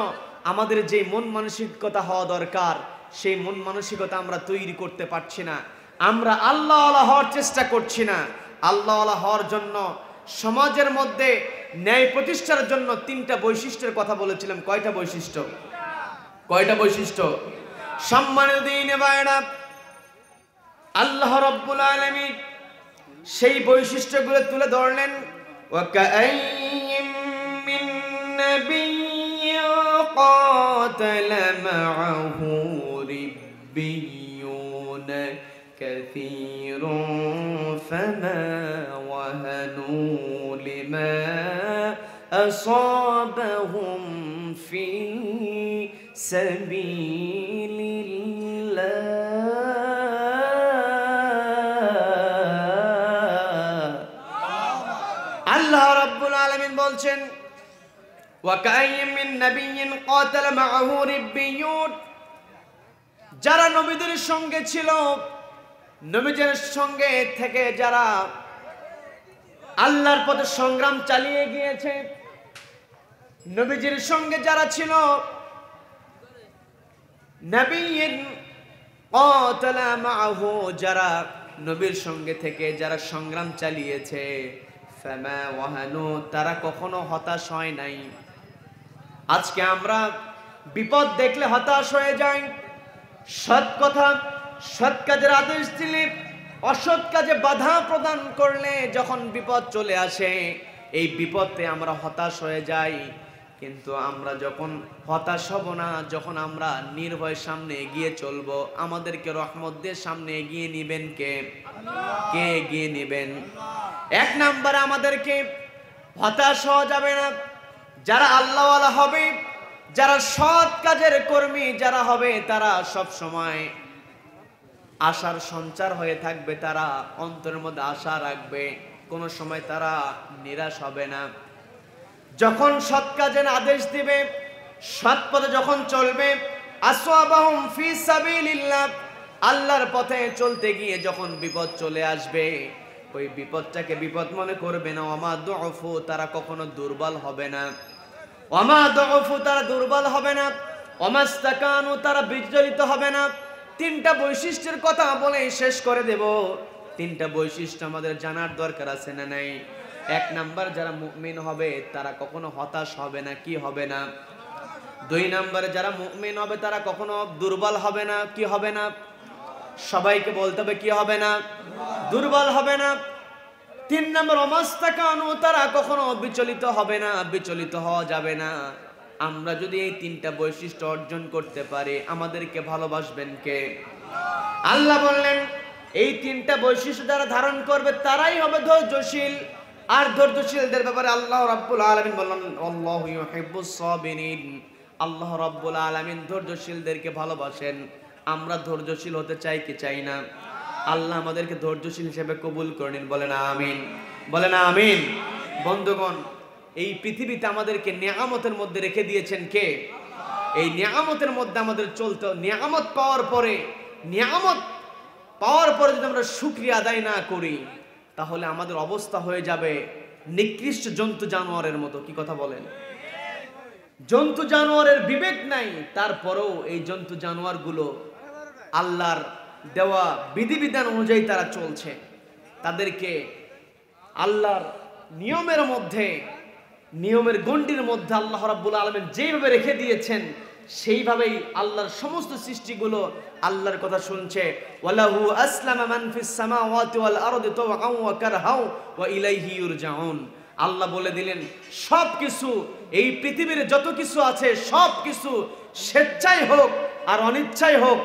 আমাদের যে মন মানসিকতা হওয়া দরকার, সেই মন মানসিকতা আমরা তৈরি করতে পারছি না। আমরা আল্লাহওয়ালা হওয়ার চেষ্টা করছি না। আল্লাহওয়ালা হওয়ার জন্য সমাজের মধ্যে ন্যায় প্রতিষ্ঠার জন্য তিনটা বৈশিষ্ট্যের কথা বলেছিলাম। কয়টা বৈশিষ্ট্য? কয়টা বৈশিষ্ট্য? সম্মানিত দিনে ভাইরা, আল্লাহ রাব্বুল আলামিন সেই বৈশিষ্ট্যগুলো তুলে ধরলেন। ওয়াকাআইয়িম মিন নাবিয়্যিন ক্বাতালা মাআহু রিব্বিয়ুন কাসীরুন ফামা ওয়াহানু লিমা আসাবাহুম ফি সাবিলিল্লাহ। আল্লাহ রাব্বুল আলামিন বলছেন, ওয়াকাআইয়িম মিন নাবিয়্যিন ক্বাতালা মাআহু রিব্বিয়ুন, যারা নবীদের সঙ্গে ছিল, নবীদের সঙ্গে থেকে যারা আল্লাহর পথে সংগ্রাম চালিয়ে গিয়েছে, নবীজির সঙ্গে যারা ছিল, নাবিয়্যিন ক্বাতালা মাআহু, যারা নবীর সঙ্গে থেকে যারা সংগ্রাম চালিয়েছে, ফামা ওয়াহানু, তারা কখনো হতাশ হয় নাই। আজকে আমরা বিপদ দেখলে হতাশ হয়ে যাই, সৎ কথা সৎ কাজের আদেশ দিলে, অসৎ কাজে বাধা প্রদান করলে যখন বিপদ চলে আসে, এই বিপদে আমরা হতাশ হয়ে যাই। কিন্তু আমরা যখন হতাশ হব না, যখন আমরা নির্ভয় সামনে এগিয়ে চলবো, আমাদেরকে রহমত দিয়ে সামনে এগিয়ে নিবেন কে? কে এগিয়ে নিবেন? এক নাম্বার, আমাদেরকে হতাশ হওয়া যাবে না। যারা আল্লাহওয়ালা হবে, যারা সৎ কাজের কর্মী যারা হবে, তারা সব সময় আশার সঞ্চার হয়ে থাকবে, তারা অন্তরের মধ্যে আশা রাখবে, কোনো সময় তারা নিরাশ হবে না। যখন সৎ কাজের আদেশ দিবে, সৎ পথে যখন চলবে, আসওয়াবাহুম ফি সাবিলিল্লাহ, আল্লাহর পথে চলতে গিয়ে যখন বিপদ চলে আসবে, ওই বিপদটাকে বিপদ মনে করবে না। ওমা দুউফু, তারা কখনো দুর্বল হবে না। ওমা দুউফু, তারা দুর্বল হবে না। ওমাস্তাকানু, তারা বিচলিত হবে না। তিনটা বৈশিষ্ট্যের কথা বলে শেষ করে দেব। তিনটা বৈশিষ্ট্য আমাদের জানার দরকার আছে না নাই? এক নাম্বার, যারা মুমিন হবে তারা কখনো হতাশ হবে না। কি হবে না? দুই নাম্বারে, যারা মুমিন হবে তারা কখনো দুর্বল হবে না। কি হবে না? সবাইকে বলতে হবে কি হবে না? দুর্বল হবে না। তিন নম্বর, অমাস্তাকানু, তারা কখনো বিচলিত হবে না, বিচলিত হওয়া যাবে না। আমরা যদি এই তিনটা বৈশিষ্ট্য অর্জন করতে পারি, আমাদেরকে ভালোবাসবেন কে? আল্লাহ বললেন এই তিনটা বৈশিষ্ট্য যারা ধারণ করবে তারাই হবে ধৈর্যশীল। আর ধৈর্যশীলদের ব্যাপারে আল্লাহ রাব্বুল আলামিন বললেন আল্লাহু ইউহিব্বুস সাবিরিন। আল্লাহ রাব্বুল আলামিন ধৈর্যশীলদেরকে ভালোবাসেন। আমরা ধৈর্যশীল হতে চাই কি চাই না? আল্লাহ আমাদেরকে ধৈর্যশীল হিসেবে কবুল করে নিন, বলেন আমিন, বলেন আমিন। বন্ধুগণ, এই পৃথিবীতে আমাদেরকে নিয়ামতের মধ্যে রেখে দিয়েছেন কে? এই নিয়ামতের মধ্যে আমাদের চলতে, নিয়ামত পাওয়ার পরে যদি আমরা শুকরিয়া আদায় না করি, তাহলে আমাদের অবস্থা হয়ে যাবে নিকৃষ্ট জন্তু জানোয়ারের মতো। কি কথা বলেন? জন্তু জানোয়ারের বিবেক নাই, তারপরেও এই জন্তু জানোয়ারগুলো আল্লাহর দেওয়া বিধিবিধান অনুযায়ী তারা চলছে। তাদেরকে আল্লাহর নিয়মের মধ্যে, নিয়মের গণ্ডির মধ্যে আল্লাহ রাব্বুল আলামিন যেভাবে রেখে দিয়েছেন, সেইভাবেই আল্লাহর সমস্ত সৃষ্টিগুলো আল্লাহর কথা শুনছে। ওয়ালাহু আসলামা মান ফিস সামাওয়াতি ওয়াল আরদি তাওআন ওয়া কারহাও ওয়া ইলাইহি ইউরজাউন। আল্লাহ বলে দিলেন সবকিছু, এই পৃথিবীর যত কিছু আছে সবকিছু স্বেচ্ছায় হোক আর অনিচ্ছায় হোক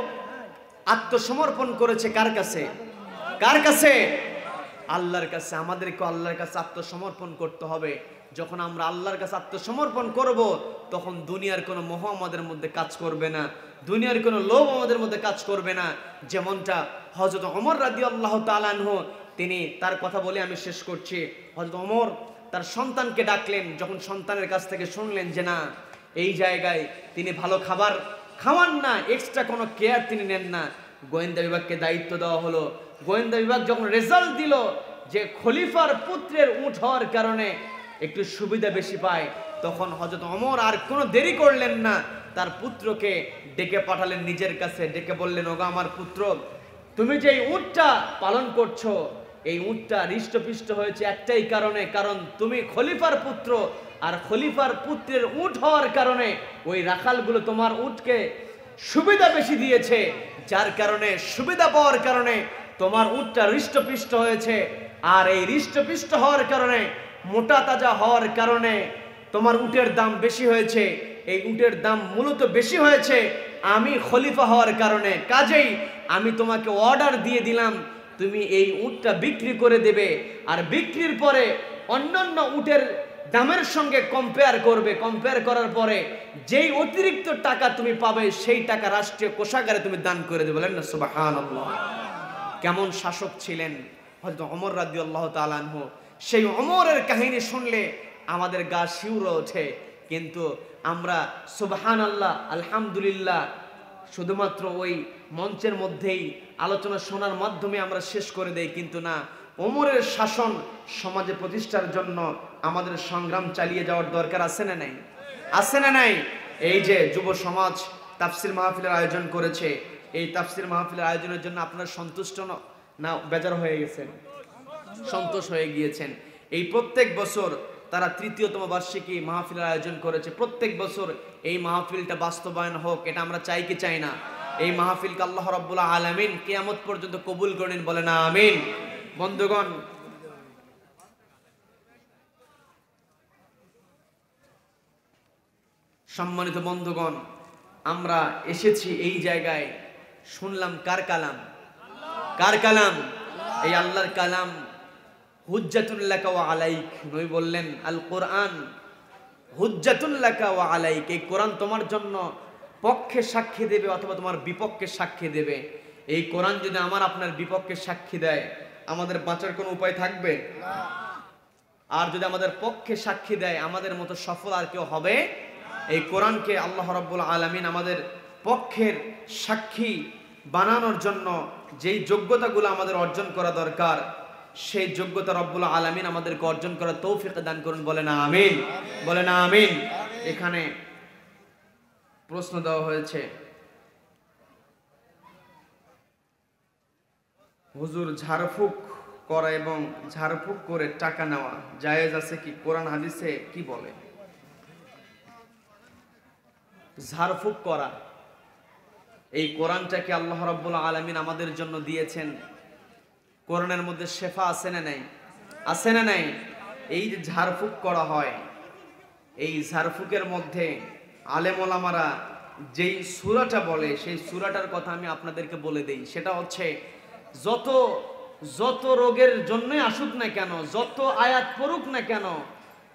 আত্মসমর্পণ করেছে কার কাছে? কার কাছে? আল্লাহর কাছে। আমাদেরকে আল্লাহর কাছে আত্মসমর্পণ করতে হবে। যখন আমরা আল্লাহর কাছে আত্মসমর্পণ করব, তখন দুনিয়ার কোনো মোহ আমাদের মধ্যে কাজ করবে না, দুনিয়ার কোনো লোভ আমাদের মধ্যে কাজ করবে না। যেমনটা হযরত ওমর রাদিয়াল্লাহু তাআলা আনহু, তিনি তার কথা বলে আমি শেষ করছি। হযরত ওমর তার সন্তানকে ডাকলেন, যখন সন্তানের কাছ থেকে শুনলেন যে না, এই জায়গায় তিনি ভালো খাবার খাওয়ান না, এক্সট্রা কোনো কেয়ার তিনি নেন না, গোয়েন্দা বিভাগকে দায়িত্ব দেওয়া হলো। গোয়েন্দা বিভাগ যখন রেজাল্ট দিল যে খলিফার পুত্রের উট হওয়ার কারণে একটু সুবিধা বেশি পায়, তখন হযরত ওমর আর কোনো দেরি করলেন না, তার পুত্রকে ডেকে পাঠালেন নিজের কাছে। ডেকে বললেন, ওগো আমার পুত্র, তুমি যে উটটা পালন করছো, এই উটটা হৃষ্টপুষ্ট হয়েছে একটাই কারণে, কারণ তুমি খলিফার পুত্র। আর খলিফার পুত্রের উট হওয়ার কারণে ওই রাখালগুলো তোমার উটকে সুবিধা বেশি দিয়েছে, যার কারণে সুবিধা পাওয়ার কারণে তোমার উটটা হৃষ্টপুষ্ট হয়েছে। আর এই হৃষ্টপুষ্ট হওয়ার কারণে, মোটা তাজা হওয়ার কারণে তোমার উটের দাম বেশি হয়েছে। এই উটের দাম মূলত বেশি হয়েছে আমি খলিফা হওয়ার কারণে। কাজেই আমি তোমাকে অর্ডার দিয়ে দিলাম, তুমি এই উটটা বিক্রি করে দেবে। আর বিক্রির পরে অন্যান্য উটের দামের সঙ্গে কম্পেয়ার করবে। কম্পেয়ার করার পরে যেই অতিরিক্ত টাকা তুমি পাবে, সেই টাকা রাষ্ট্রীয় কোষাগারে তুমি দান করে দেবে। বলেন না সুবহানাল্লাহ। কেমন শাসক ছিলেন হযরত ওমর রাদিয়াল্লাহু তাআলা আনহু। সেই ওমরের কাহিনী শুনলে আমাদের গা শিউরে ওঠে, কিন্তু আমরা সুবহানাল্লাহ, আলহামদুলিল্লাহ শুধুমাত্র ওই মঞ্চের মধ্যেই আলোচনা শোনার মাধ্যমে আমরা শেষ করে দেই। কিন্তু না, ওমরের শাসন সমাজে প্রতিষ্ঠার জন্য আমাদের সংগ্রাম চালিয়ে যাওয়ার দরকার আছে না নাই? আছে না নাই? এই যে যুব সমাজ তাফসীর মাহফিলের আয়োজন করেছে, এই তাফসীর মাহফিলের আয়োজনের জন্য আপনারা সন্তুষ্ট না বেজার হয়ে গেছেন? সন্তোষ হয়ে গিয়েছেন। এই প্রত্যেক বছর তারা তৃতীয়তম বার্ষিকী মাহফিলের আয়োজন করেছে। প্রত্যেক বছর এই মাহফিলটা বাস্তবায়ন হোক, এটা আমরা চাই কি চাই না? এই মাহফিলকে আল্লাহ রাব্বুল আলামিন কিয়ামত পর্যন্ত কবুল করেন, বলেন আমিন। বন্ধুগণ, সম্মানিত বন্ধুগণ, আমরা এসেছি এই জায়গায়, শুনলাম কার কালাম? কার কালাম? এই আল্লাহর কালাম। হুজ্জাতুল লাকা ওয়া আলাইক, নবী বললেন আল কোরআন হুজ্জাতুল লাকা ওয়া আলাইক, এই কোরআন তোমার জন্য পক্ষে সাক্ষী দেবে অথবা তোমার বিপক্ষে সাক্ষী দেবে। এই কোরআন যদি আমার আপনার বিপক্ষে সাক্ষী দেয়, আমাদের বাঁচার কোনো উপায় থাকবে? আর যদি আমাদের পক্ষে সাক্ষী দেয়, আমাদের মতো সফল আর কেউ হবে? এই কোরআনকে আল্লাহ রাব্বুল আলামিন আমাদের পক্ষের সাক্ষী বানানোর জন্য যেই যোগ্যতাগুলো আমাদের অর্জন করা দরকার, সেই যোগ্যতা রব্বুল আলামিন আমাদেরকে অর্জন করার তৌফিক দান করুন, বলেন আমিন, বলেন আমিন। এখানে প্রশ্ন দেওয়া হয়েছে, হুজুর ঝাড়ফুঁক করা এবং ঝাড়ফুঁক করে টাকা নেওয়া জায়েজ আছে কি? কোরআন হাদিসে কি বলে? ঝাড়ফুঁক করা, এই কোরআনটাকে আল্লাহ রাব্বুল আলামিন আমাদের জন্য দিয়েছেন। কোরআনের মধ্যে শেফা আছে না নাই? আছে না নাই? এই যে ঝাড়ফুঁক করা হয়, এই ঝাড়ফুঁকের মধ্যে আলেম ওলামারা যেই সূরাটা বলে সেই সূরাটার কথা আমি আপনাদেরকে বলে দেই। সেটা হচ্ছে যত রোগের জন্যই আসুক না কেন, যত আয়াত পড়ুক না কেন,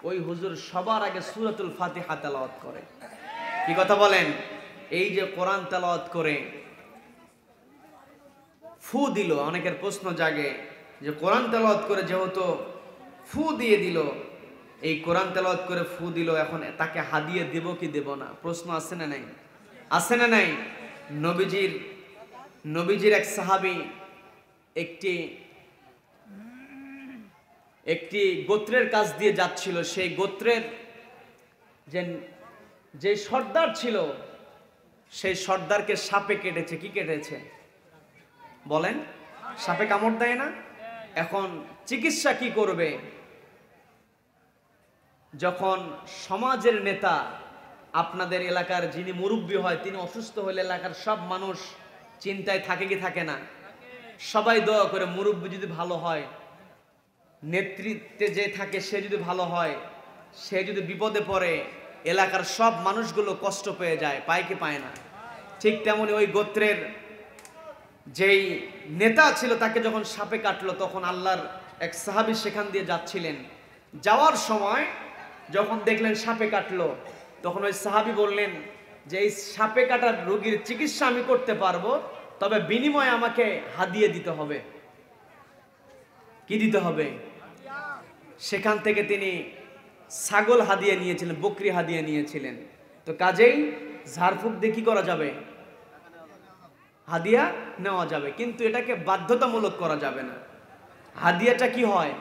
ওই হুজুর সবার আগে সূরাতুল ফাতিহা তেলাওয়াত করে। কি কথা বলেন? এই যে কোরআন তেলাওয়াত করে ফু দিল, অনেকের প্রশ্ন জাগে যে কোরআন তেলাওয়াত করে যেহেতু ফু দিয়ে দিল, এই কোরআন তেলাওয়াত করে ফু দিল, এখন তাকে হাদিয়া দেব কি দেব না? প্রশ্ন আছে না নাই? আছে না নাই? নবীজির এক সাহাবী একটি গোত্রের কাছ দিয়ে যাচ্ছিল। সেই গোত্রের যে সর্দার ছিল, সেই সর্দারকে সাপে কেটেছে। কি কেটেছে বলেন? সাপে কামড় দেয় না? এখন চিকিৎসা কি করবে? যখন সমাজের নেতা, আপনাদের এলাকার যিনি মুরব্বী হয়, তিনি অসুস্থ হলে এলাকার সব মানুষ চিন্তায় থাকে কি থাকে না? সবাই দোয়া করে, মুরব্বী যদি ভালো হয়, নেতৃত্বে যে থাকে সে যদি ভালো হয়, সে যদি বিপদে পড়ে, এলাকার সব মানুষগুলো কষ্ট পেয়ে যায়, পায় কি পায় না? ঠিক তেমনি ওই গোত্রের যেই নেতা ছিল তাকে যখন সাপে কাটলো, তখন আল্লাহর এক সাহাবী সেখান দিয়ে যাচ্ছিলেন। যাওয়ার সময় যখন দেখলেন সাপে কাটলো, তখন ওই সাহাবী বললেন যে এই সাপে কাটার রোগীর চিকিৎসা আমি করতে পারবো, তবে বিনিময়ে আমাকে হাদিয়া দিতে হবে। কি দিতে হবে? সেখান থেকে তিনি ছাগল হাদিয়া নিয়েছিলেন, বকরি হাদিয়া নিয়েছিলেন। তো কাজেই ঝাড়ফুঁক দিয়ে কি করা যাবে? হাদিয়া নেওয়া যাবে, কিন্তু এটাকে বাধ্যতামূলক করা যাবে না। হাদিয়াটা কি হয়?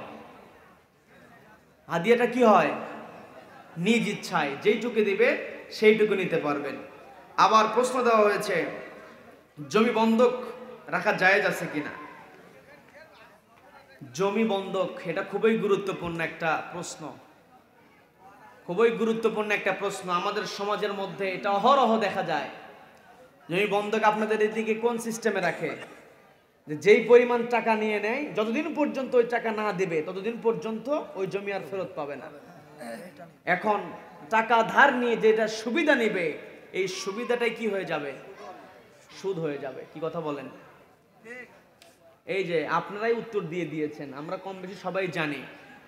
হাদিয়াটা কি হয়? নিজ ইচ্ছায় যেইটুকু দিবে সেইটুকু নিতে পারবেন। আবার প্রশ্ন দেওয়া হয়েছে জমি বন্ধক রাখা জায়েজ আছে কিনা? জমি বন্ধক, এটা খুবই গুরুত্বপূর্ণ একটা প্রশ্ন। খুবই গুরুত্বপূর্ণ একটা প্রশ্ন। আমাদের সমাজের মধ্যে এটা অহরহ দেখা যায়। জমি বন্ধক আপনাদের এদিকে কোন সিস্টেমে রাখে? যেই পরিমাণ টাকা নিয়ে নেয়, যতদিন পর্যন্ত ওই টাকা না দেবে ততদিন পর্যন্ত ওই জমি আর ফেরত পাবে না। এখন টাকা ধার নিয়ে যেটা সুবিধা নেবে, এই সুবিধাটাই কি হয়ে যাবে? সুদ হয়ে যাবে। কি কথা বলেন? এই যে আপনারাই উত্তর দিয়ে দিয়েছেন, আমরা কম বেশি সবাই জানি।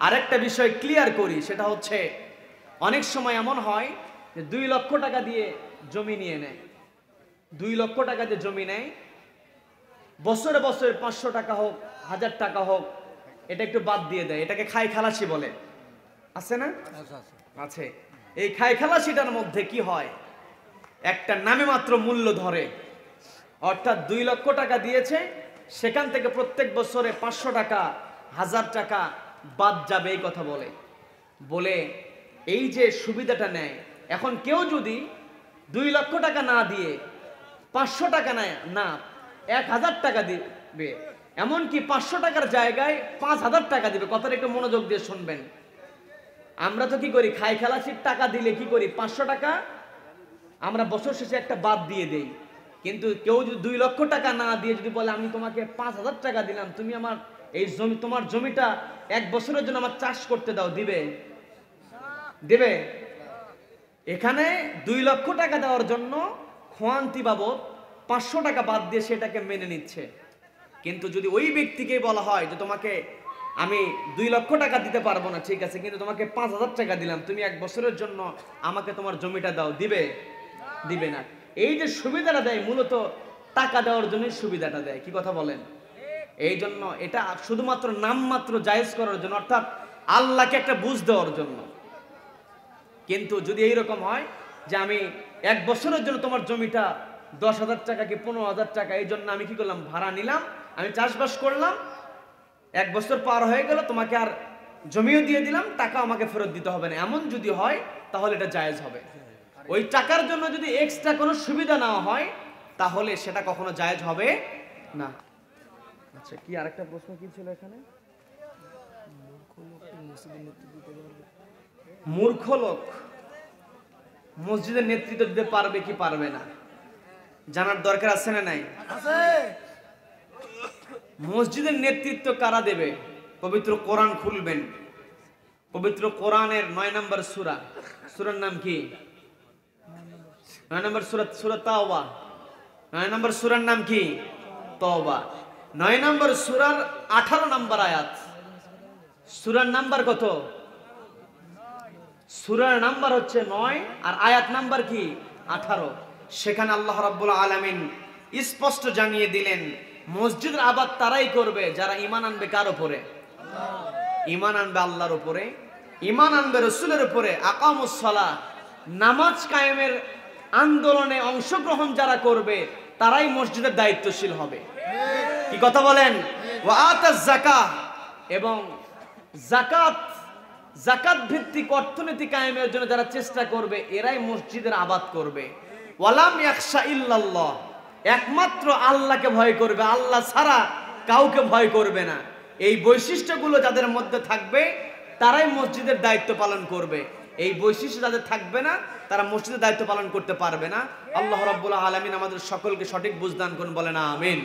আরেকটা বিষয় ক্লিয়ার করি, সেটা হচ্ছে অনেক সময় এমন হয় যে 2 লক্ষ টাকা দিয়ে জমি নিয়ে নেয়। 2 লক্ষ টাকা দিয়ে জমি নেয়, বছরে বছরে 500 টাকা হোক, 1000 টাকা হোক, এটা একটু বাদ দিয়ে দেয়। এটাকে খাই খালাসি বলে। আছে না? আছে। এই খাই খালাসিটার মধ্যে কি হয়? একটা নামে মাত্র মূল্য ধরে, অর্থাৎ 2 লক্ষ টাকা দিয়েছে, সেখান থেকে প্রত্যেক বছরে 500 টাকা, 1000 টাকা বাদ যাবে, এই কথা বলে এই যে সুবিধাটা নেয়। এখন কেউ যদি 2 লক্ষ টাকা না দিয়ে 500 টাকা নেয় না, 1000 টাকা দিবে, এমনকি 500 টাকার জায়গায় 5000 টাকা দিবে। কথাটা একটু মনোযোগ দিয়ে শুনবেন। আমরা তো কি করি? খাই খালাসির টাকা দিলে কি করি? 500 টাকা আমরা বছর শেষে একটা বাদ দিয়ে দেই। কিন্তু কেউ যদি 2 লক্ষ টাকা না দিয়ে যদি বলে আমি তোমাকে 5000 টাকা দিলাম, তুমি আমার এই জমি, তোমার জমিটা 1 বছরের জন্য আমার চাষ করতে দাও, দিবে? দেবে? এখানে 2 লক্ষ টাকা দেওয়ার জন্য খোয়ান্তি বাবদ 500 টাকা বাদ দিয়ে সেটাকে মেনে নিচ্ছে। কিন্তু যদি ওই ব্যক্তিকে বলা হয় যে তোমাকে আমি 2 লক্ষ টাকা দিতে পারবো না, ঠিক আছে, কিন্তু তোমাকে 5000 টাকা দিলাম, তুমি 1 বছরের জন্য আমাকে তোমার জমিটা দাও, দিবে? দিবে না। এই যে সুবিধাটা দেয়, মূলত টাকা দেওয়ার জন্য সুবিধাটা দেয়। কি কথা বলেন? এই জন্য এটা শুধুমাত্র নামমাত্র জায়েজ করার জন্য, অর্থাৎ আল্লাহকে একটা বুঝ দেওয়ার জন্য। কিন্তু যদি এইরকম হয় যে আমি 1 বছরের জন্য তোমার জমিটা 10,000 টাকা কি 15,000 টাকা, এই জন্য আমি কি করলাম? ভাড়া নিলাম, আমি চাষবাস করলাম, 1 বছর পার হয়ে গেল, তোমাকে আর জমিও দিয়ে দিলাম, টাকা আমাকে ফেরত দিতে হবে না, এমন যদি হয় তাহলে এটা জায়েজ হবে। ওই টাকার জন্য যদি এক্সট্রা কোনো সুবিধা নেওয়া হয় তাহলে সেটা কখনো জায়েজ হবে না। আচ্ছা, কি আরেকটা প্রশ্ন কি ছিল এখানে? মূর্খ লোক মসজিদের নেতৃত্ব দিতে পারবে কি পারবে না জানার দরকার আছে না নাই? মসজিদের নেতৃত্ব কারা দেবে? পবিত্র কোরআন খুলবেন, পবিত্র কোরআনের 9 নম্বর সূরা, সূরার নাম কি? 9 নম্বর সূরা, সূরা তাওবা। 9 নম্বর সূরার নাম কি? তওবা। 9 নম্বর সূরার 18 নম্বর আয়াত। সূরার নাম্বার কত? সূরার নাম্বার হচ্ছে 9 আর আয়াত নাম্বার কি? 18। সেখানে আল্লাহ রাব্বুল আলামিন স্পষ্ট জানিয়ে দিলেন মসজিদের আবাদ তারাই করবে যারা ঈমান আনবে কার উপরে? ঈমান আনবে আল্লাহর উপরে, ঈমান আনবে রাসূলের উপরে। আকামুস সালাহ, নামাজ কায়েমের আন্দোলনে অংশগ্রহণ যারা করবে তারাই মসজিদের দায়িত্বশীল হবে। কি কথা বলেন? ওয়া আতাজ যাকাত, এবং যাকাত ভিত্তিক অর্থনীতি কায়েমের জন্য যারা চেষ্টা করবে এরাই মসজিদের আবাদ করবে। ওয়ালাম ইয়াখশা ইল্লাল্লাহ, একমাত্র আল্লাহকে ভয় করবে, আল্লাহ ছাড়া কাউকে ভয় করবে না। এই বৈশিষ্ট্যগুলো যাদের মধ্যে থাকবে তারাই মসজিদের দায়িত্ব পালন করবে। এই বৈশিষ্ট্য যাদের থাকবে না তারা মসজিদের দায়িত্ব পালন করতে পারবে না। আল্লাহ রাব্বুল আলামিন আমাদের সকলকে সঠিক বুঝ দান করুন, বলেন আমিন।